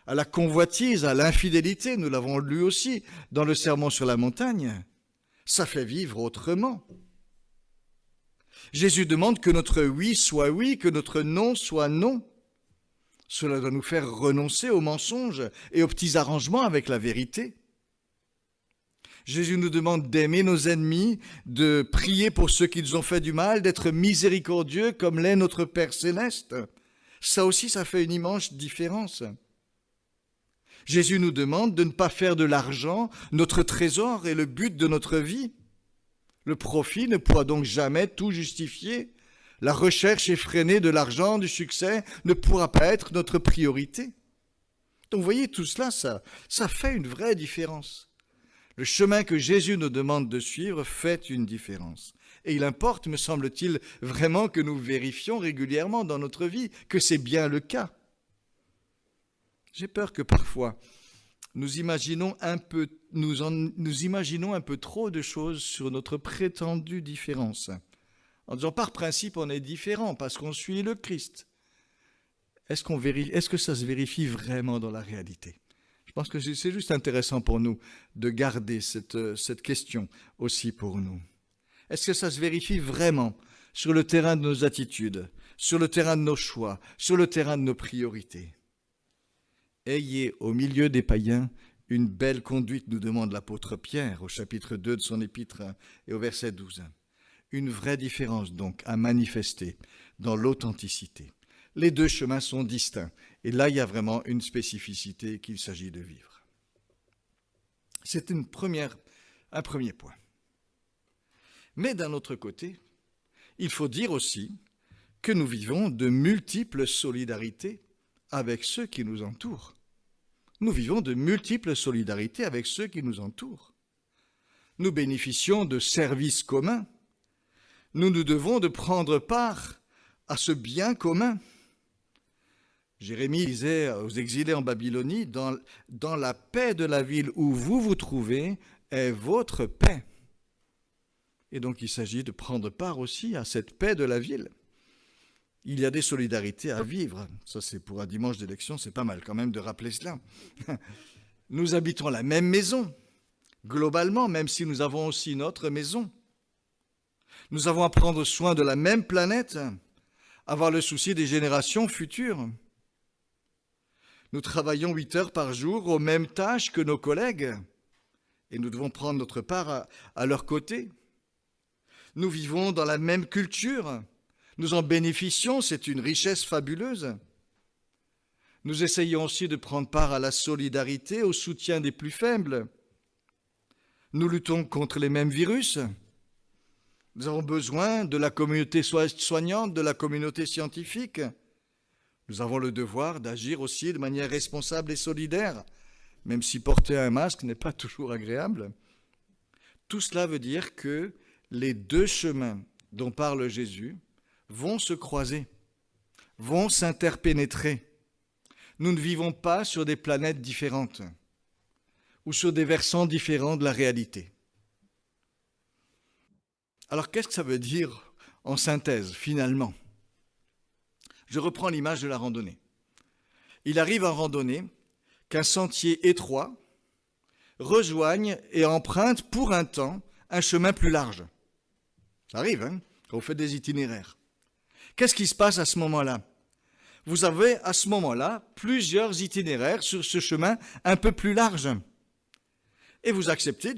à la convoitise, à l'infidélité. Nous l'avons lu aussi dans le Sermon sur la montagne. Ça fait vivre autrement. Jésus demande que notre oui soit oui, que notre non soit non. Cela doit nous faire renoncer aux mensonges et aux petits arrangements avec la vérité. Jésus nous demande d'aimer nos ennemis, de prier pour ceux qui nous ont fait du mal, d'être miséricordieux comme l'est notre Père céleste. Ça aussi, ça fait une immense différence. Jésus nous demande de ne pas faire de l'argent notre trésor et le but de notre vie. Le profit ne pourra donc jamais tout justifier. La recherche effrénée de l'argent, du succès, ne pourra pas être notre priorité. Donc vous voyez, tout cela, ça fait une vraie différence. Le chemin que Jésus nous demande de suivre fait une différence. Et il importe, me semble-t-il, vraiment que nous vérifions régulièrement dans notre vie que c'est bien le cas. J'ai peur que parfois, nous imaginons un peu trop de choses sur notre prétendue différence. En disant, par principe, on est différent parce qu'on suit le Christ. Est-ce que ça se vérifie vraiment dans la réalité? Je pense que c'est juste intéressant pour nous de garder cette question aussi pour nous. Est-ce que ça se vérifie vraiment sur le terrain de nos attitudes, sur le terrain de nos choix, sur le terrain de nos priorités? Ayez au milieu des païens une belle conduite, nous demande l'apôtre Pierre au chapitre 2 de son épître et au verset 12. Une vraie différence donc à manifester dans l'authenticité. Les deux chemins sont distincts et là il y a vraiment une spécificité qu'il s'agit de vivre. C'est un premier point. Mais d'un autre côté, il faut dire aussi que nous vivons de multiples solidarités avec ceux qui nous entourent. Nous vivons de multiples solidarités avec ceux qui nous entourent. Nous bénéficions de services communs. Nous nous devons de prendre part à ce bien commun. Jérémie disait aux exilés en Babylonie, dans la paix de la ville où vous vous trouvez est votre paix. Et donc il s'agit de prendre part aussi à cette paix de la ville. Il y a des solidarités à vivre. Ça, c'est pour un dimanche d'élection, c'est pas mal quand même de rappeler cela. Nous habitons la même maison, globalement, même si nous avons aussi notre maison. Nous avons à prendre soin de la même planète, avoir le souci des générations futures. Nous travaillons 8 heures par jour aux mêmes tâches que nos collègues et nous devons prendre notre part à leur côté. Nous vivons dans la même culture, nous en bénéficions, c'est une richesse fabuleuse. Nous essayons aussi de prendre part à la solidarité, au soutien des plus faibles. Nous luttons contre les mêmes virus. Nous avons besoin de la communauté soignante, de la communauté scientifique. Nous avons le devoir d'agir aussi de manière responsable et solidaire, même si porter un masque n'est pas toujours agréable. Tout cela veut dire que les deux chemins dont parle Jésus vont se croiser, vont s'interpénétrer. Nous ne vivons pas sur des planètes différentes ou sur des versants différents de la réalité. Alors qu'est-ce que ça veut dire en synthèse, finalement? Je reprends l'image de la randonnée. Il arrive en randonnée qu'un sentier étroit rejoigne et emprunte pour un temps un chemin plus large. Ça arrive, hein, quand vous faites des itinéraires. Qu'est-ce qui se passe à ce moment-là? Vous avez à ce moment-là plusieurs itinéraires sur ce chemin un peu plus large. Et vous acceptez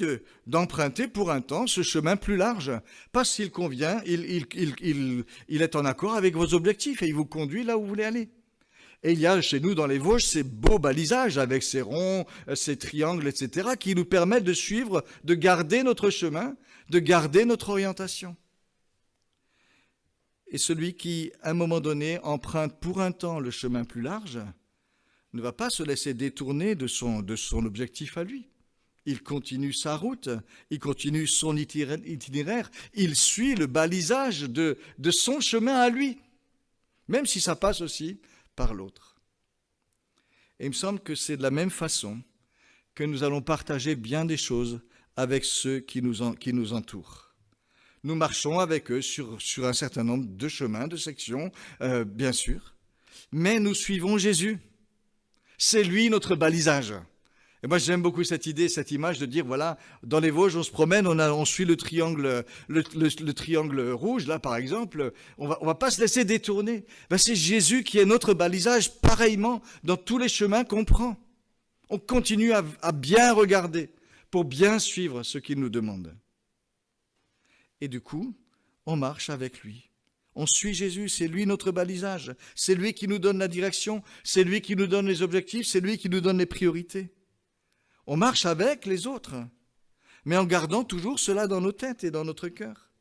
d'emprunter pour un temps ce chemin plus large, parce qu'il convient, il est en accord avec vos objectifs et il vous conduit là où vous voulez aller. Et il y a chez nous dans les Vosges ces beaux balisages avec ces ronds, ces triangles, etc., qui nous permettent de suivre, de garder notre chemin, de garder notre orientation. Et celui qui, à un moment donné, emprunte pour un temps le chemin plus large, ne va pas se laisser détourner de son objectif à lui. Il continue sa route, il continue son itinéraire, il suit le balisage de son chemin à lui, même si ça passe aussi par l'autre. Et il me semble que c'est de la même façon que nous allons partager bien des choses avec ceux qui nous entourent. Nous marchons avec eux sur un certain nombre de chemins, de sections, bien sûr, mais nous suivons Jésus. C'est lui notre balisage. Et moi, j'aime beaucoup cette idée, cette image de dire, voilà, dans les Vosges, on se promène, on suit le triangle rouge, là, par exemple. On va pas se laisser détourner. Ben, c'est Jésus qui est notre balisage, pareillement, dans tous les chemins qu'on prend. On continue à bien regarder pour bien suivre ce qu'il nous demande. Et du coup, on marche avec lui. On suit Jésus, c'est lui notre balisage, c'est lui qui nous donne la direction, c'est lui qui nous donne les objectifs, c'est lui qui nous donne les priorités. On marche avec les autres, mais en gardant toujours cela dans nos têtes et dans notre cœur.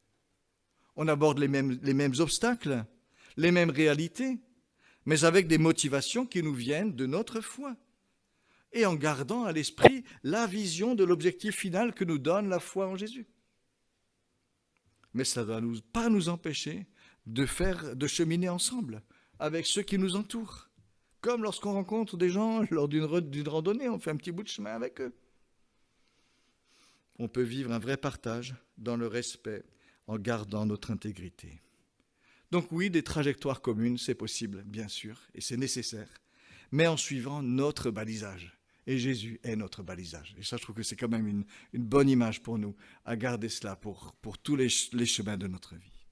On aborde les mêmes obstacles, les mêmes réalités, mais avec des motivations qui nous viennent de notre foi. Et en gardant à l'esprit la vision de l'objectif final que nous donne la foi en Jésus. Mais ça ne doit pas nous empêcher de cheminer ensemble avec ceux qui nous entourent. Comme lorsqu'on rencontre des gens lors d'une randonnée, on fait un petit bout de chemin avec eux. On peut vivre un vrai partage dans le respect en gardant notre intégrité. Donc oui, des trajectoires communes, c'est possible, bien sûr, et c'est nécessaire, mais en suivant notre balisage. Et Jésus est notre balisage. Et ça, je trouve que c'est quand même une bonne image pour nous, à garder cela pour tous les chemins de notre vie.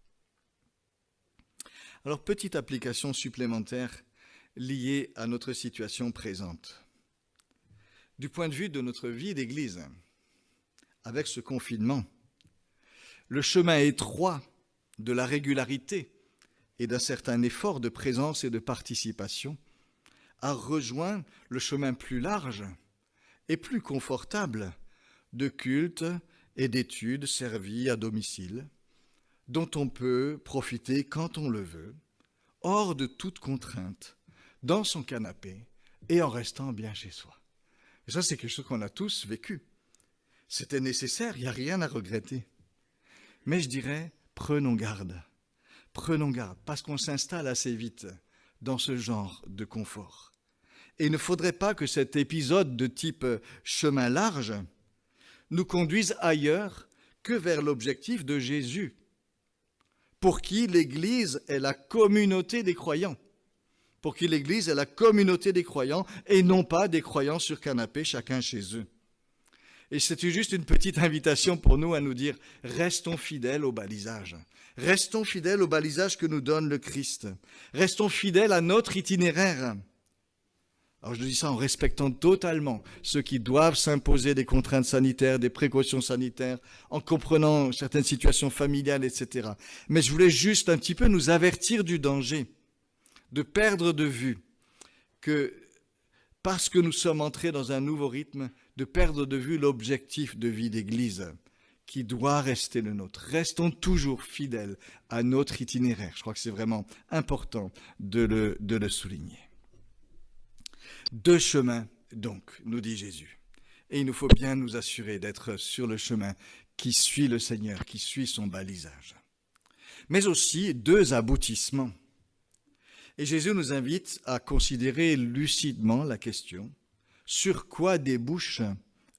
Alors, petite application supplémentaire liée à notre situation présente. Du point de vue de notre vie d'Église, avec ce confinement, le chemin étroit de la régularité et d'un certain effort de présence et de participation a rejoint le chemin plus large et plus confortable de culte et d'études servies à domicile, dont on peut profiter quand on le veut, hors de toute contrainte, dans son canapé et en restant bien chez soi. Et ça, c'est quelque chose qu'on a tous vécu. C'était nécessaire, il n'y a rien à regretter. Mais je dirais, prenons garde, parce qu'on s'installe assez vite dans ce genre de confort. Et il ne faudrait pas que cet épisode de type chemin large nous conduise ailleurs que vers l'objectif de Jésus, pour qui l'Église est la communauté des croyants. Pour qui l'Église est la communauté des croyants et non pas des croyants sur canapé, chacun chez eux. Et c'est juste une petite invitation pour nous à nous dire, restons fidèles au balisage. Restons fidèles au balisage que nous donne le Christ. Restons fidèles à notre itinéraire. Alors je dis ça en respectant totalement ceux qui doivent s'imposer des contraintes sanitaires, des précautions sanitaires, en comprenant certaines situations familiales, etc. Mais je voulais juste un petit peu nous avertir du danger de perdre de vue que, parce que nous sommes entrés dans un nouveau rythme, de perdre de vue l'objectif de vie d'Église qui doit rester le nôtre. Restons toujours fidèles à notre itinéraire. Je crois que c'est vraiment important de le souligner. Deux chemins, donc, nous dit Jésus. Et il nous faut bien nous assurer d'être sur le chemin qui suit le Seigneur, qui suit son balisage. Mais aussi deux aboutissements. Et Jésus nous invite à considérer lucidement la question, sur quoi débouche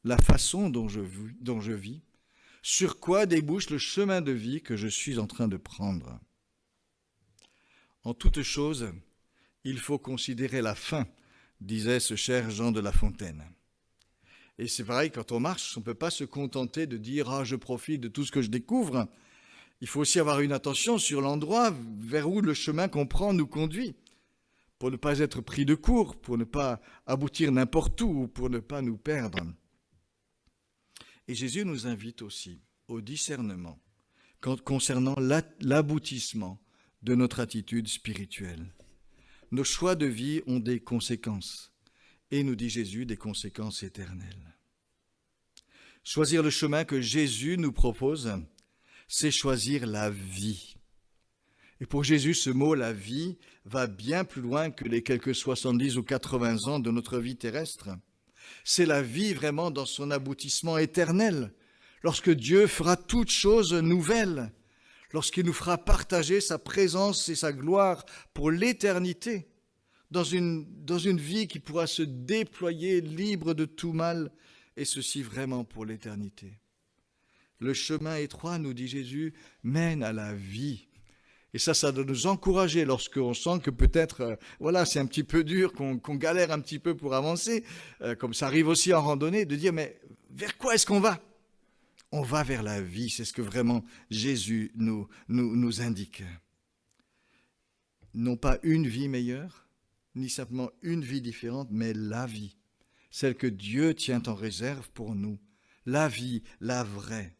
la façon dont je vis, sur quoi débouche le chemin de vie que je suis en train de prendre. En toute chose, il faut considérer la fin, disait ce cher Jean de La Fontaine. Et c'est pareil, quand on marche, on ne peut pas se contenter de dire « Ah, je profite de tout ce que je découvre ». Il faut aussi avoir une attention sur l'endroit vers où le chemin qu'on prend nous conduit, pour ne pas être pris de court, pour ne pas aboutir n'importe où, pour ne pas nous perdre. Et Jésus nous invite aussi au discernement concernant l'aboutissement de notre attitude spirituelle. Nos choix de vie ont des conséquences, et nous dit Jésus, des conséquences éternelles. Choisir le chemin que Jésus nous propose, c'est choisir la vie. Et pour Jésus, ce mot, la vie, va bien plus loin que les quelques 70 ou 80 ans de notre vie terrestre. C'est la vie vraiment dans son aboutissement éternel, lorsque Dieu fera toutes choses nouvelles, lorsqu'il nous fera partager sa présence et sa gloire pour l'éternité, dans une vie qui pourra se déployer libre de tout mal, et ceci vraiment pour l'éternité. Le chemin étroit, nous dit Jésus, mène à la vie. Et ça doit nous encourager lorsqu'on sent que peut-être, c'est un petit peu dur, qu'on galère un petit peu pour avancer, comme ça arrive aussi en randonnée, de dire, mais vers quoi est-ce qu'on va ? On va vers la vie, c'est ce que vraiment Jésus nous indique. Non pas une vie meilleure, ni simplement une vie différente, mais la vie, celle que Dieu tient en réserve pour nous, la vie, la vraie.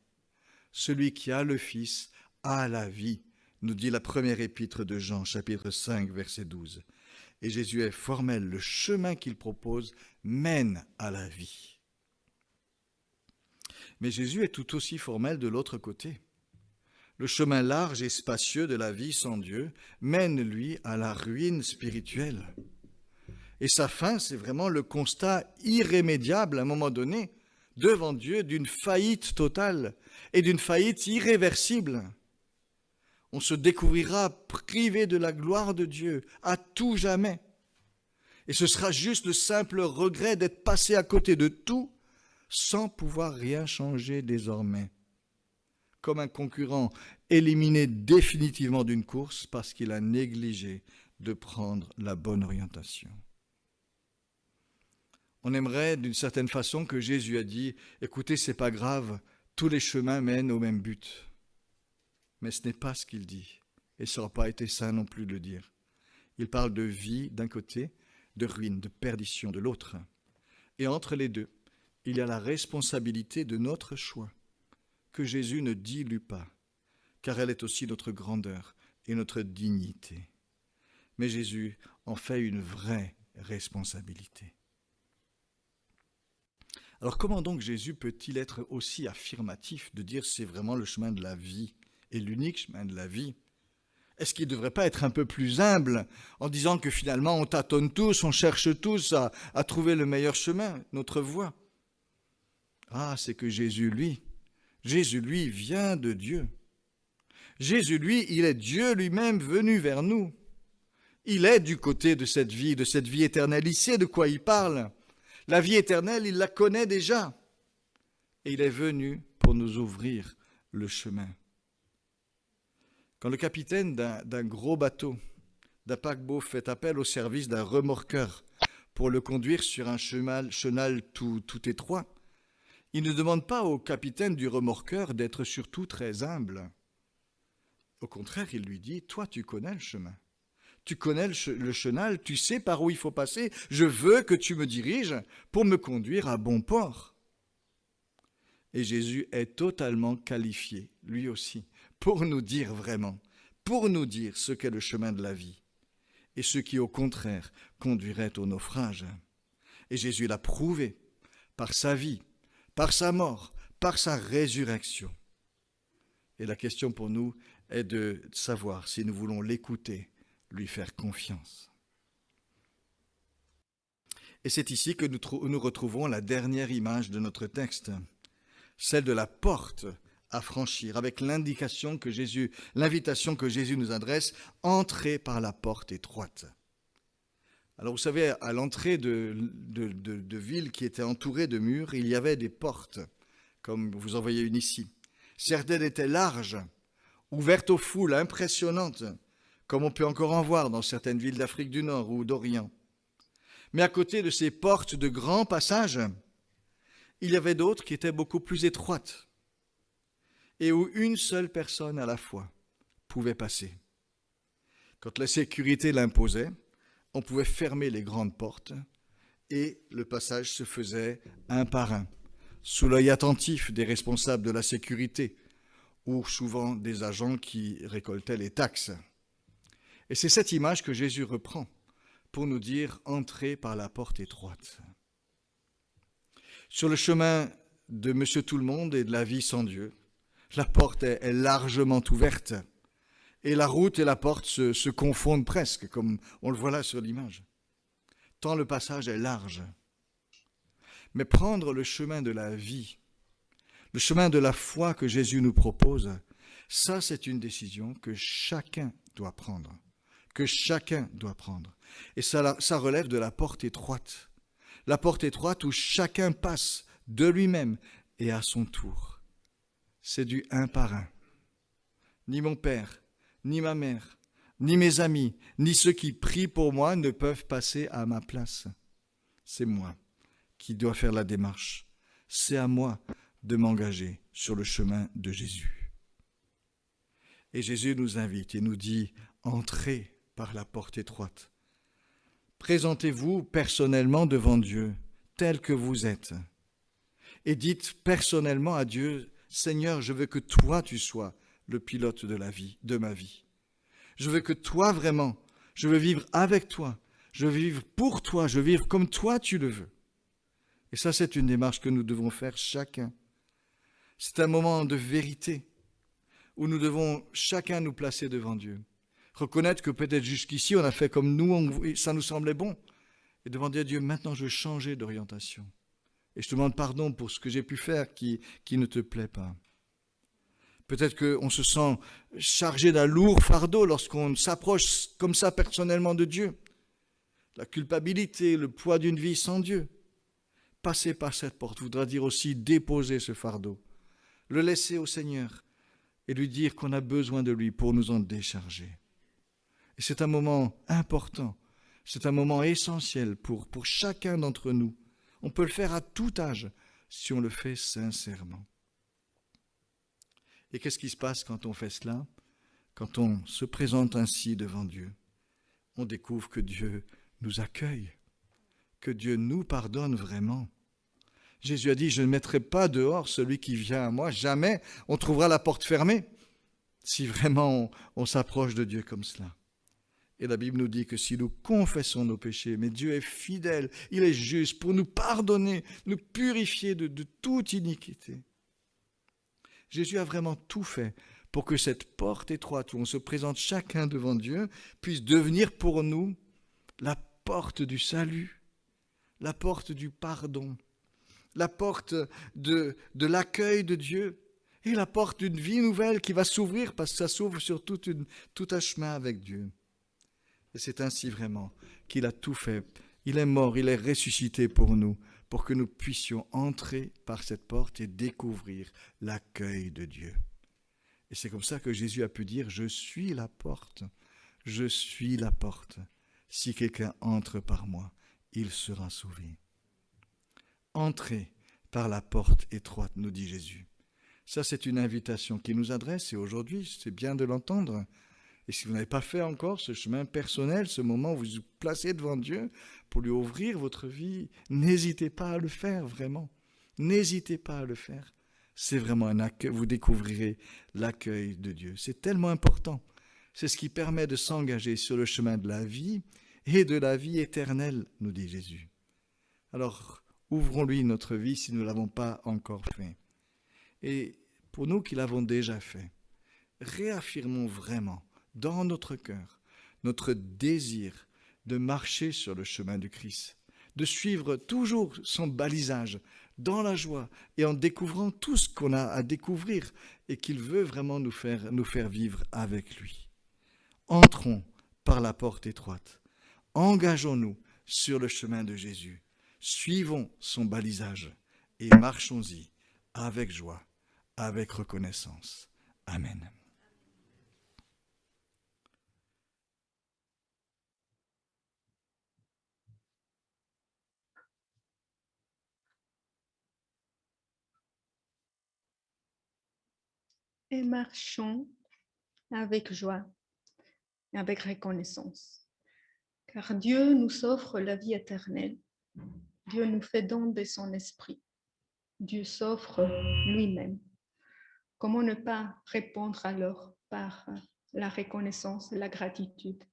Celui qui a le Fils a la vie, nous dit la première épître de Jean, chapitre 5, verset 12. Et Jésus est formel, le chemin qu'il propose mène à la vie. Mais Jésus est tout aussi formel de l'autre côté. Le chemin large et spacieux de la vie sans Dieu mène, lui, à la ruine spirituelle. Et sa fin, c'est vraiment le constat irrémédiable, à un moment donné, devant Dieu, d'une faillite totale et d'une faillite irréversible. On se découvrira privé de la gloire de Dieu à tout jamais. Et ce sera juste le simple regret d'être passé à côté de tout sans pouvoir rien changer désormais. Comme un concurrent éliminé définitivement d'une course parce qu'il a négligé de prendre la bonne orientation. On aimerait d'une certaine façon que Jésus a dit « Écoutez, c'est pas grave, tous les chemins mènent au même but. » Mais ce n'est pas ce qu'il dit, et ça n'aura pas été sain non plus de le dire. Il parle de vie d'un côté, de ruine, de perdition de l'autre. Et entre les deux, il y a la responsabilité de notre choix, que Jésus ne dilue pas, car elle est aussi notre grandeur et notre dignité. Mais Jésus en fait une vraie responsabilité. Alors comment donc Jésus peut-il être aussi affirmatif de dire c'est vraiment le chemin de la vie et l'unique chemin de la vie? Est-ce qu'il ne devrait pas être un peu plus humble en disant que finalement on tâtonne tous, on cherche tous à trouver le meilleur chemin, notre voie? Ah, c'est que Jésus, lui, vient de Dieu. Jésus, lui, il est Dieu lui-même venu vers nous. Il est du côté de cette vie éternelle. Il sait de quoi il parle. La vie éternelle, il la connaît déjà. Et il est venu pour nous ouvrir le chemin. Quand le capitaine d'un gros bateau, d'un paquebot, fait appel au service d'un remorqueur pour le conduire sur un chenal tout étroit, il ne demande pas au capitaine du remorqueur d'être surtout très humble. Au contraire, il lui dit « Toi, tu connais le chemin. Tu connais le chenal, tu sais par où il faut passer. Je veux que tu me diriges pour me conduire à bon port. » Et Jésus est totalement qualifié, lui aussi, pour nous dire vraiment, pour nous dire ce qu'est le chemin de la vie et ce qui, au contraire, conduirait au naufrage. Et Jésus l'a prouvé par sa vie, par sa mort, par sa résurrection. Et la question pour nous est de savoir si nous voulons l'écouter, lui faire confiance. Et c'est ici que nous retrouvons la dernière image de notre texte, celle de la porte à franchir, avec l'invitation que Jésus nous adresse, entrez par la porte étroite. Alors vous savez, à l'entrée de villes qui étaient entourées de murs, il y avait des portes, comme vous en voyez une ici. Certaines étaient larges, ouvertes aux foules, impressionnantes, comme on peut encore en voir dans certaines villes d'Afrique du Nord ou d'Orient. Mais à côté de ces portes de grands passages, il y avait d'autres qui étaient beaucoup plus étroites et où une seule personne à la fois pouvait passer. Quand la sécurité l'imposait, on pouvait fermer les grandes portes et le passage se faisait un par un, sous l'œil attentif des responsables de la sécurité ou souvent des agents qui récoltaient les taxes. Et c'est cette image que Jésus reprend pour nous dire « Entrez par la porte étroite ». Sur le chemin de Monsieur Tout-le-Monde et de la vie sans Dieu, la porte est largement ouverte et la route et la porte se confondent presque, comme on le voit là sur l'image. Tant le passage est large. Mais prendre le chemin de la vie, le chemin de la foi que Jésus nous propose, ça c'est une décision que chacun doit prendre. Que chacun doit prendre. Et ça relève de la porte étroite. La porte étroite où chacun passe de lui-même et à son tour. C'est du un par un. Ni mon père, ni ma mère, ni mes amis, ni ceux qui prient pour moi ne peuvent passer à ma place. C'est moi qui dois faire la démarche. C'est à moi de m'engager sur le chemin de Jésus. Et Jésus nous invite et nous dit « Entrez par la porte étroite. Présentez-vous personnellement devant Dieu, tel que vous êtes. Et dites personnellement à Dieu, « Seigneur, je veux que toi tu sois le pilote de ma vie. Je veux que toi vraiment, je veux vivre avec toi, je veux vivre pour toi, je veux vivre comme toi tu le veux. Et ça, c'est une démarche que nous devons faire chacun. C'est un moment de vérité où nous devons chacun nous placer devant Dieu. Reconnaître que peut-être jusqu'ici, on a fait comme nous, ça nous semblait bon. Et demander à Dieu, maintenant je veux changer d'orientation. Et je te demande pardon pour ce que j'ai pu faire qui ne te plaît pas. Peut-être qu'on se sent chargé d'un lourd fardeau lorsqu'on s'approche comme ça personnellement de Dieu. La culpabilité, le poids d'une vie sans Dieu. Passer par cette porte voudra dire aussi déposer ce fardeau, le laisser au Seigneur et lui dire qu'on a besoin de lui pour nous en décharger. Et c'est un moment important, c'est un moment essentiel pour chacun d'entre nous. On peut le faire à tout âge si on le fait sincèrement. Et qu'est-ce qui se passe quand on fait cela? Quand on se présente ainsi devant Dieu, on découvre que Dieu nous accueille, que Dieu nous pardonne vraiment. Jésus a dit, je ne mettrai pas dehors celui qui vient à moi, jamais on trouvera la porte fermée, si vraiment on s'approche de Dieu comme cela. Et la Bible nous dit que si nous confessons nos péchés, mais Dieu est fidèle, il est juste pour nous pardonner, nous purifier de toute iniquité. Jésus a vraiment tout fait pour que cette porte étroite où on se présente chacun devant Dieu puisse devenir pour nous la porte du salut, la porte du pardon, la porte de l'accueil de Dieu et la porte d'une vie nouvelle qui va s'ouvrir parce que ça s'ouvre sur tout un chemin avec Dieu. Et c'est ainsi vraiment qu'il a tout fait. Il est mort, il est ressuscité pour nous, pour que nous puissions entrer par cette porte et découvrir l'accueil de Dieu. Et c'est comme ça que Jésus a pu dire, je suis la porte, je suis la porte. Si quelqu'un entre par moi, il sera sauvé. Entrez par la porte étroite, nous dit Jésus. Ça, c'est une invitation qu'il nous adresse et aujourd'hui, c'est bien de l'entendre. Et si vous n'avez pas fait encore ce chemin personnel, ce moment où vous vous placez devant Dieu pour lui ouvrir votre vie, n'hésitez pas à le faire, vraiment. N'hésitez pas à le faire. C'est vraiment un accueil, vous découvrirez l'accueil de Dieu. C'est tellement important. C'est ce qui permet de s'engager sur le chemin de la vie et de la vie éternelle, nous dit Jésus. Alors, ouvrons-lui notre vie si nous ne l'avons pas encore fait. Et pour nous qui l'avons déjà fait, réaffirmons vraiment dans notre cœur notre désir de marcher sur le chemin du Christ, de suivre toujours son balisage dans la joie et en découvrant tout ce qu'on a à découvrir et qu'il veut vraiment nous faire vivre avec lui. Entrons par la porte étroite, engageons-nous sur le chemin de Jésus, suivons son balisage et marchons-y avec joie, avec reconnaissance. Amen. Et marchons avec joie et avec reconnaissance. Car Dieu nous offre la vie éternelle. Dieu nous fait don de son esprit. Dieu s'offre lui-même. Comment ne pas répondre alors par la reconnaissance, la gratitude,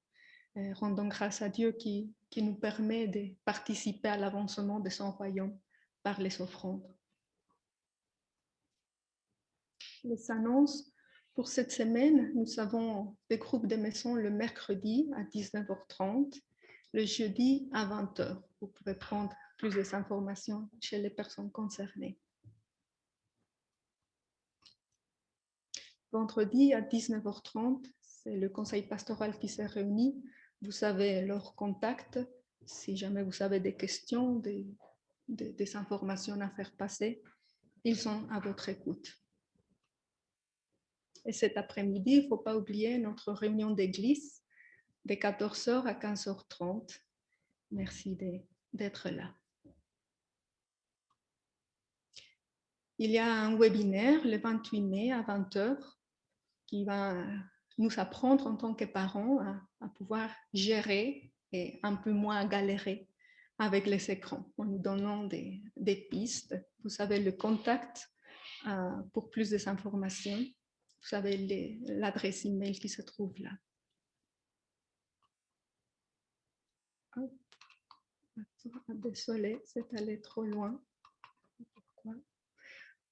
rendant grâce à Dieu qui nous permet de participer à l'avancement de son royaume par les offrandes. Les annonces pour cette semaine, nous avons des groupes de maison le mercredi à 19h30, le jeudi à 20h. Vous pouvez prendre plus d'informations chez les personnes concernées. Vendredi à 19h30, c'est le conseil pastoral qui s'est réuni. Vous avez leur contact. Si jamais vous avez des questions, des informations à faire passer, ils sont à votre écoute. Et cet après-midi, il ne faut pas oublier notre réunion d'église de 14h à 15h30. Merci d'être là. Il y a un webinaire le 28 mai à 20h qui va nous apprendre en tant que parents à pouvoir gérer et un peu moins galérer avec les écrans en nous donnant des pistes. Vous avez le contact pour plus d'informations. Vous avez l'adresse email qui se trouve là. Désolée, c'est allé trop loin. Pourquoi?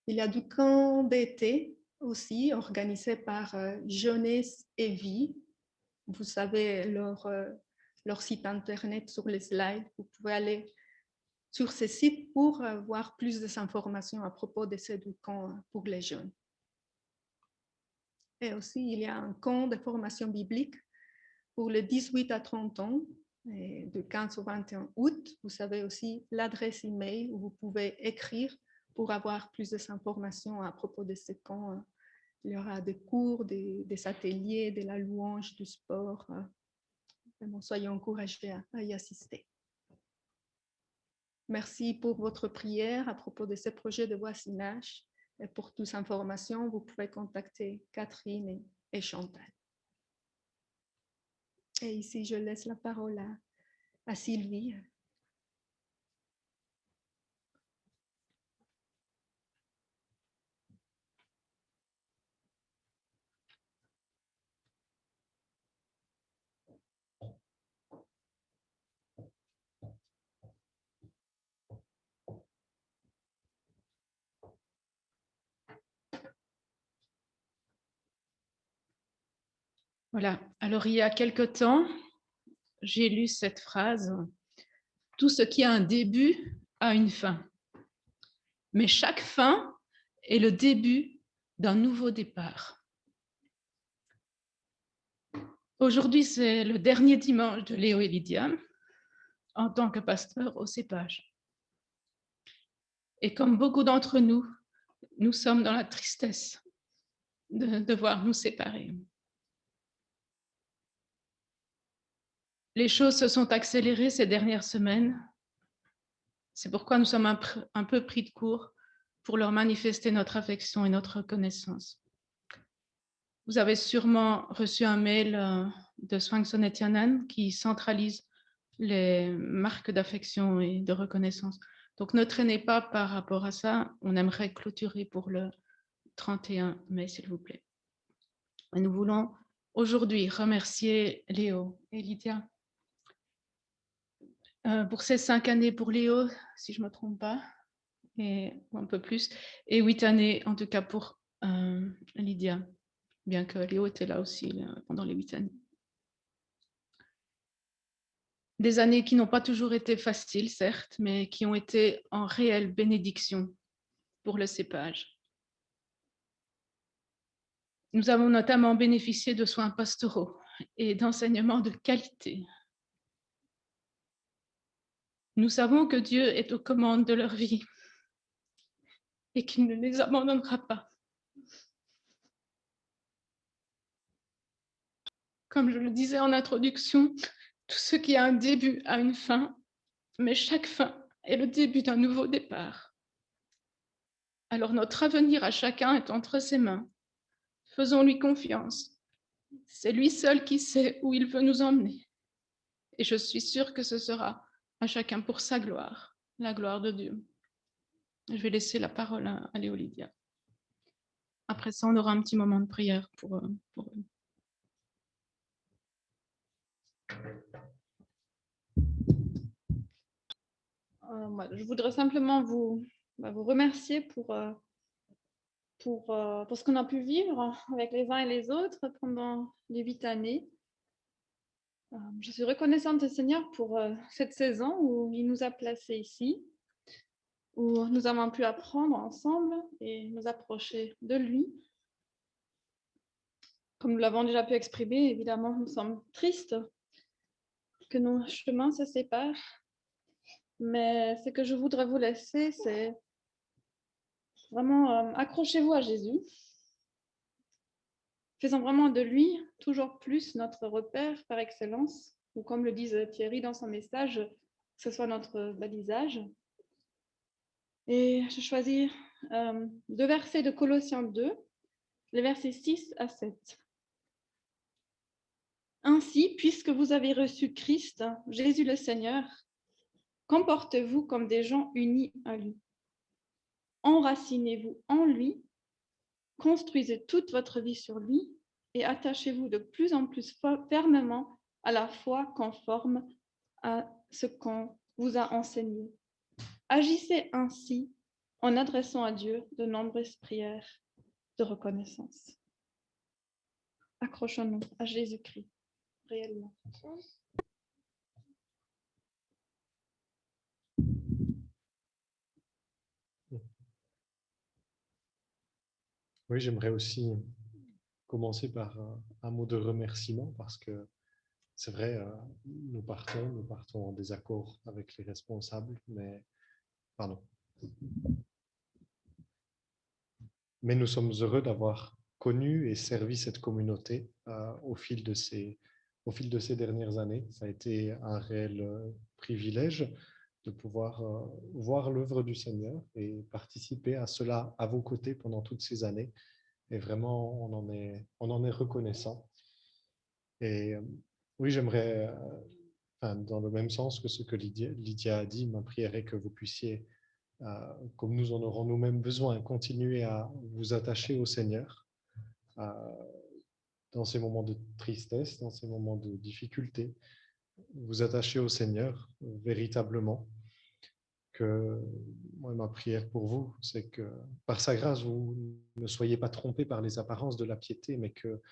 Il y a du camp d'été aussi, organisé par Jeunesse et Vie. Vous savez, leur site internet sur les slides. Vous pouvez aller sur ce site pour voir plus d'informations à propos de ces deux camps pour les jeunes. Et aussi, il y a un camp de formation biblique pour les 18 à 30 ans, de 15 au 21 août. Vous savez aussi l'adresse email où vous pouvez écrire pour avoir plus d'informations à propos de ce camp. Il y aura des cours, des ateliers, de la louange, du sport. Vraiment, soyez encouragés à y assister. Merci pour votre prière à propos de ce projet de voisinage. Et pour toutes informations, vous pouvez contacter Catherine et Chantal. Et ici, je laisse la parole à Sylvie. Voilà, alors il y a quelque temps, j'ai lu cette phrase, « Tout ce qui a un début a une fin, mais chaque fin est le début d'un nouveau départ. » Aujourd'hui, c'est le dernier dimanche de Léo et Lydia en tant que pasteur au cépage. Et comme beaucoup d'entre nous, nous sommes dans la tristesse de devoir nous séparer. Les choses se sont accélérées ces dernières semaines. C'est pourquoi nous sommes un peu pris de court pour leur manifester notre affection et notre reconnaissance. Vous avez sûrement reçu un mail de Swanson Etianan qui centralise les marques d'affection et de reconnaissance. Donc ne traînez pas par rapport à ça. On aimerait clôturer pour le 31 mai, s'il vous plaît. Et nous voulons aujourd'hui remercier Léo et Lydia pour ces 5 années pour Léo, si je ne me trompe pas, et un peu plus, et 8 années en tout cas pour Lydia, bien que Léo était là aussi pendant les 8 années. Des années qui n'ont pas toujours été faciles, certes, mais qui ont été en réelle bénédiction pour le cépage. Nous avons notamment bénéficié de soins pastoraux et d'enseignements de qualité. Nous savons que Dieu est aux commandes de leur vie et qu'il ne les abandonnera pas. Comme je le disais en introduction, tout ce qui a un début a une fin, mais chaque fin est le début d'un nouveau départ. Alors notre avenir à chacun est entre ses mains. Faisons-lui confiance. C'est lui seul qui sait où il veut nous emmener. Et je suis sûre que ce sera à chacun pour sa gloire, la gloire de Dieu. Je vais laisser la parole à Léo Lydia. Après ça, on aura un petit moment de prière pour eux. Je voudrais simplement vous remercier pour ce qu'on a pu vivre avec les uns et les autres pendant les 8 années. Je suis reconnaissante au Seigneur pour cette saison où il nous a placés ici, où nous avons pu apprendre ensemble et nous approcher de lui. Comme nous l'avons déjà pu exprimer, évidemment, nous sommes tristes que nos chemins se séparent. Mais ce que je voudrais vous laisser, c'est vraiment accrochez-vous à Jésus. Faisons vraiment de lui toujours plus notre repère par excellence, ou comme le disait Thierry dans son message, que ce soit notre balisage. Et je choisis 2 versets de Colossiens 2, les versets 6 à 7. Ainsi, puisque vous avez reçu Christ, Jésus le Seigneur, comportez-vous comme des gens unis à lui. Enracinez-vous en lui, construisez toute votre vie sur lui et attachez-vous de plus en plus fermement à la foi conforme à ce qu'en vous a enseigné. Agissez ainsi en adressant à Dieu de nombreuses prières de reconnaissance. Accrochons-nous à Jésus-Christ, réellement. Oui, j'aimerais aussi commencer par un mot de remerciement parce que c'est vrai, nous partons en désaccord avec les responsables, mais nous sommes heureux d'avoir connu et servi cette communauté au fil de ces dernières années. Ça a été un réel privilège de pouvoir voir l'œuvre du Seigneur et participer à cela à vos côtés pendant toutes ces années. Et vraiment, on en est reconnaissant. Et oui, j'aimerais, dans le même sens que ce que Lydia a dit, ma prière est que vous puissiez, comme nous en aurons nous-mêmes besoin, continuer à vous attacher au Seigneur dans ces moments de tristesse, dans ces moments de difficulté, vous attacher au Seigneur véritablement. Que moi, ma prière pour vous, c'est que par sa grâce, vous ne soyez pas trompés par les apparences de la piété, mais que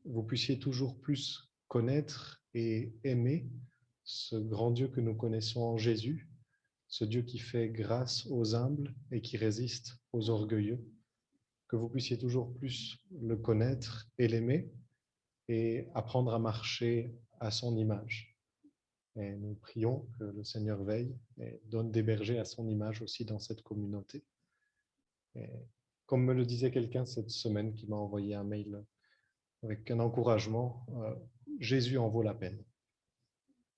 vous puissiez toujours plus connaître et aimer ce grand Dieu que nous connaissons en Jésus, ce Dieu qui fait grâce aux humbles et qui résiste aux orgueilleux, que vous puissiez toujours plus le connaître et l'aimer et apprendre à marcher à son image. Et nous prions que le Seigneur veille et donne des bergers à son image aussi dans cette communauté. Et comme me le disait quelqu'un cette semaine qui m'a envoyé un mail avec un encouragement, Jésus en vaut la peine.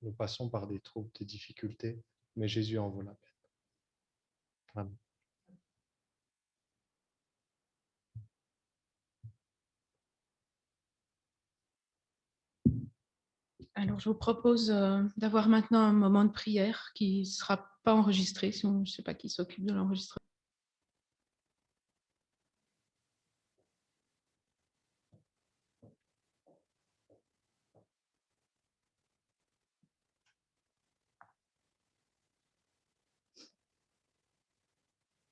Nous passons par des troubles, des difficultés, mais Jésus en vaut la peine. Amen. Alors, je vous propose d'avoir maintenant un moment de prière qui ne sera pas enregistré, je ne sais pas qui s'occupe de l'enregistrement.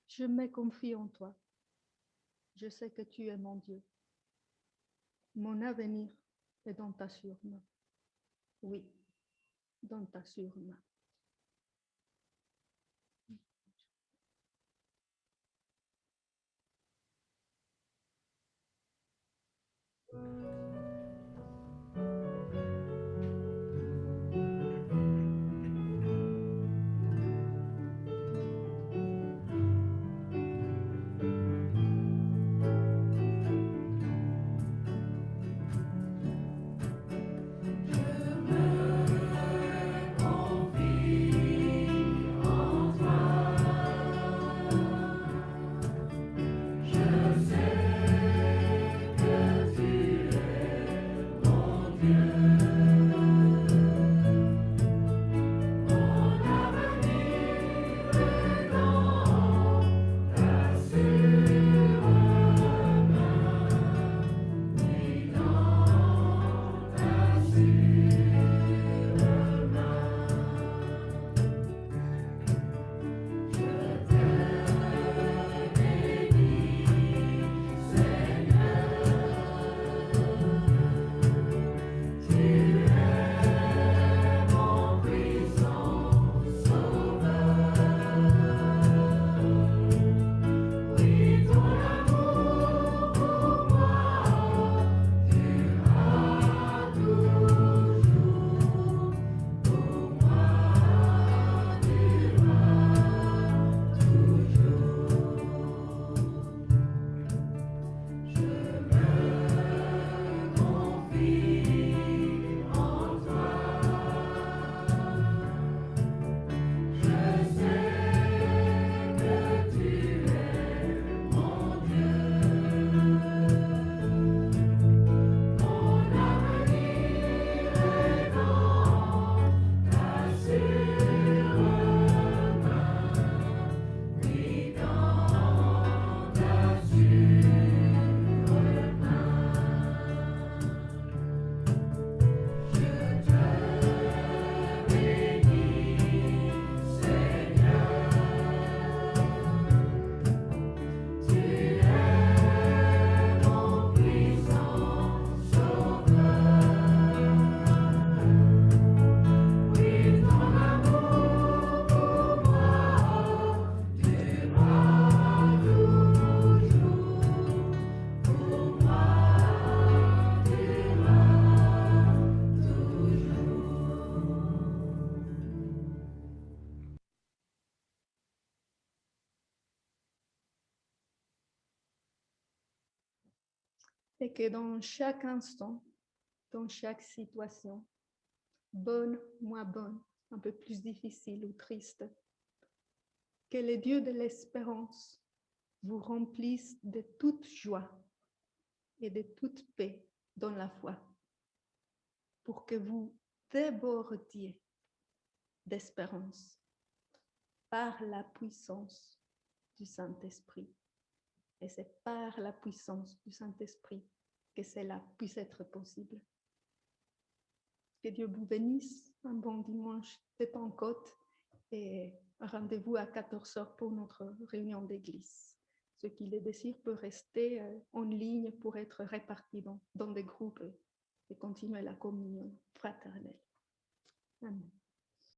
Je me confie en toi. Je sais que tu es mon Dieu. Mon avenir est dans ta sûre-main. Oui, dans ta sûre-main. Je sais que tu et que dans chaque instant, dans chaque situation, bonne, moins bonne, un peu plus difficile ou triste, que le Dieu de l'espérance vous remplisse de toute joie et de toute paix dans la foi, pour que vous débordiez d'espérance par la puissance du Saint-Esprit. Et c'est par la puissance du Saint-Esprit que cela puisse être possible. Que Dieu vous bénisse. Un bon dimanche de Pentecôte et rendez-vous à 14h pour notre réunion d'église. Ceux qui le désirent peuvent rester en ligne pour être répartis dans des groupes et continuer la communion fraternelle. Amen.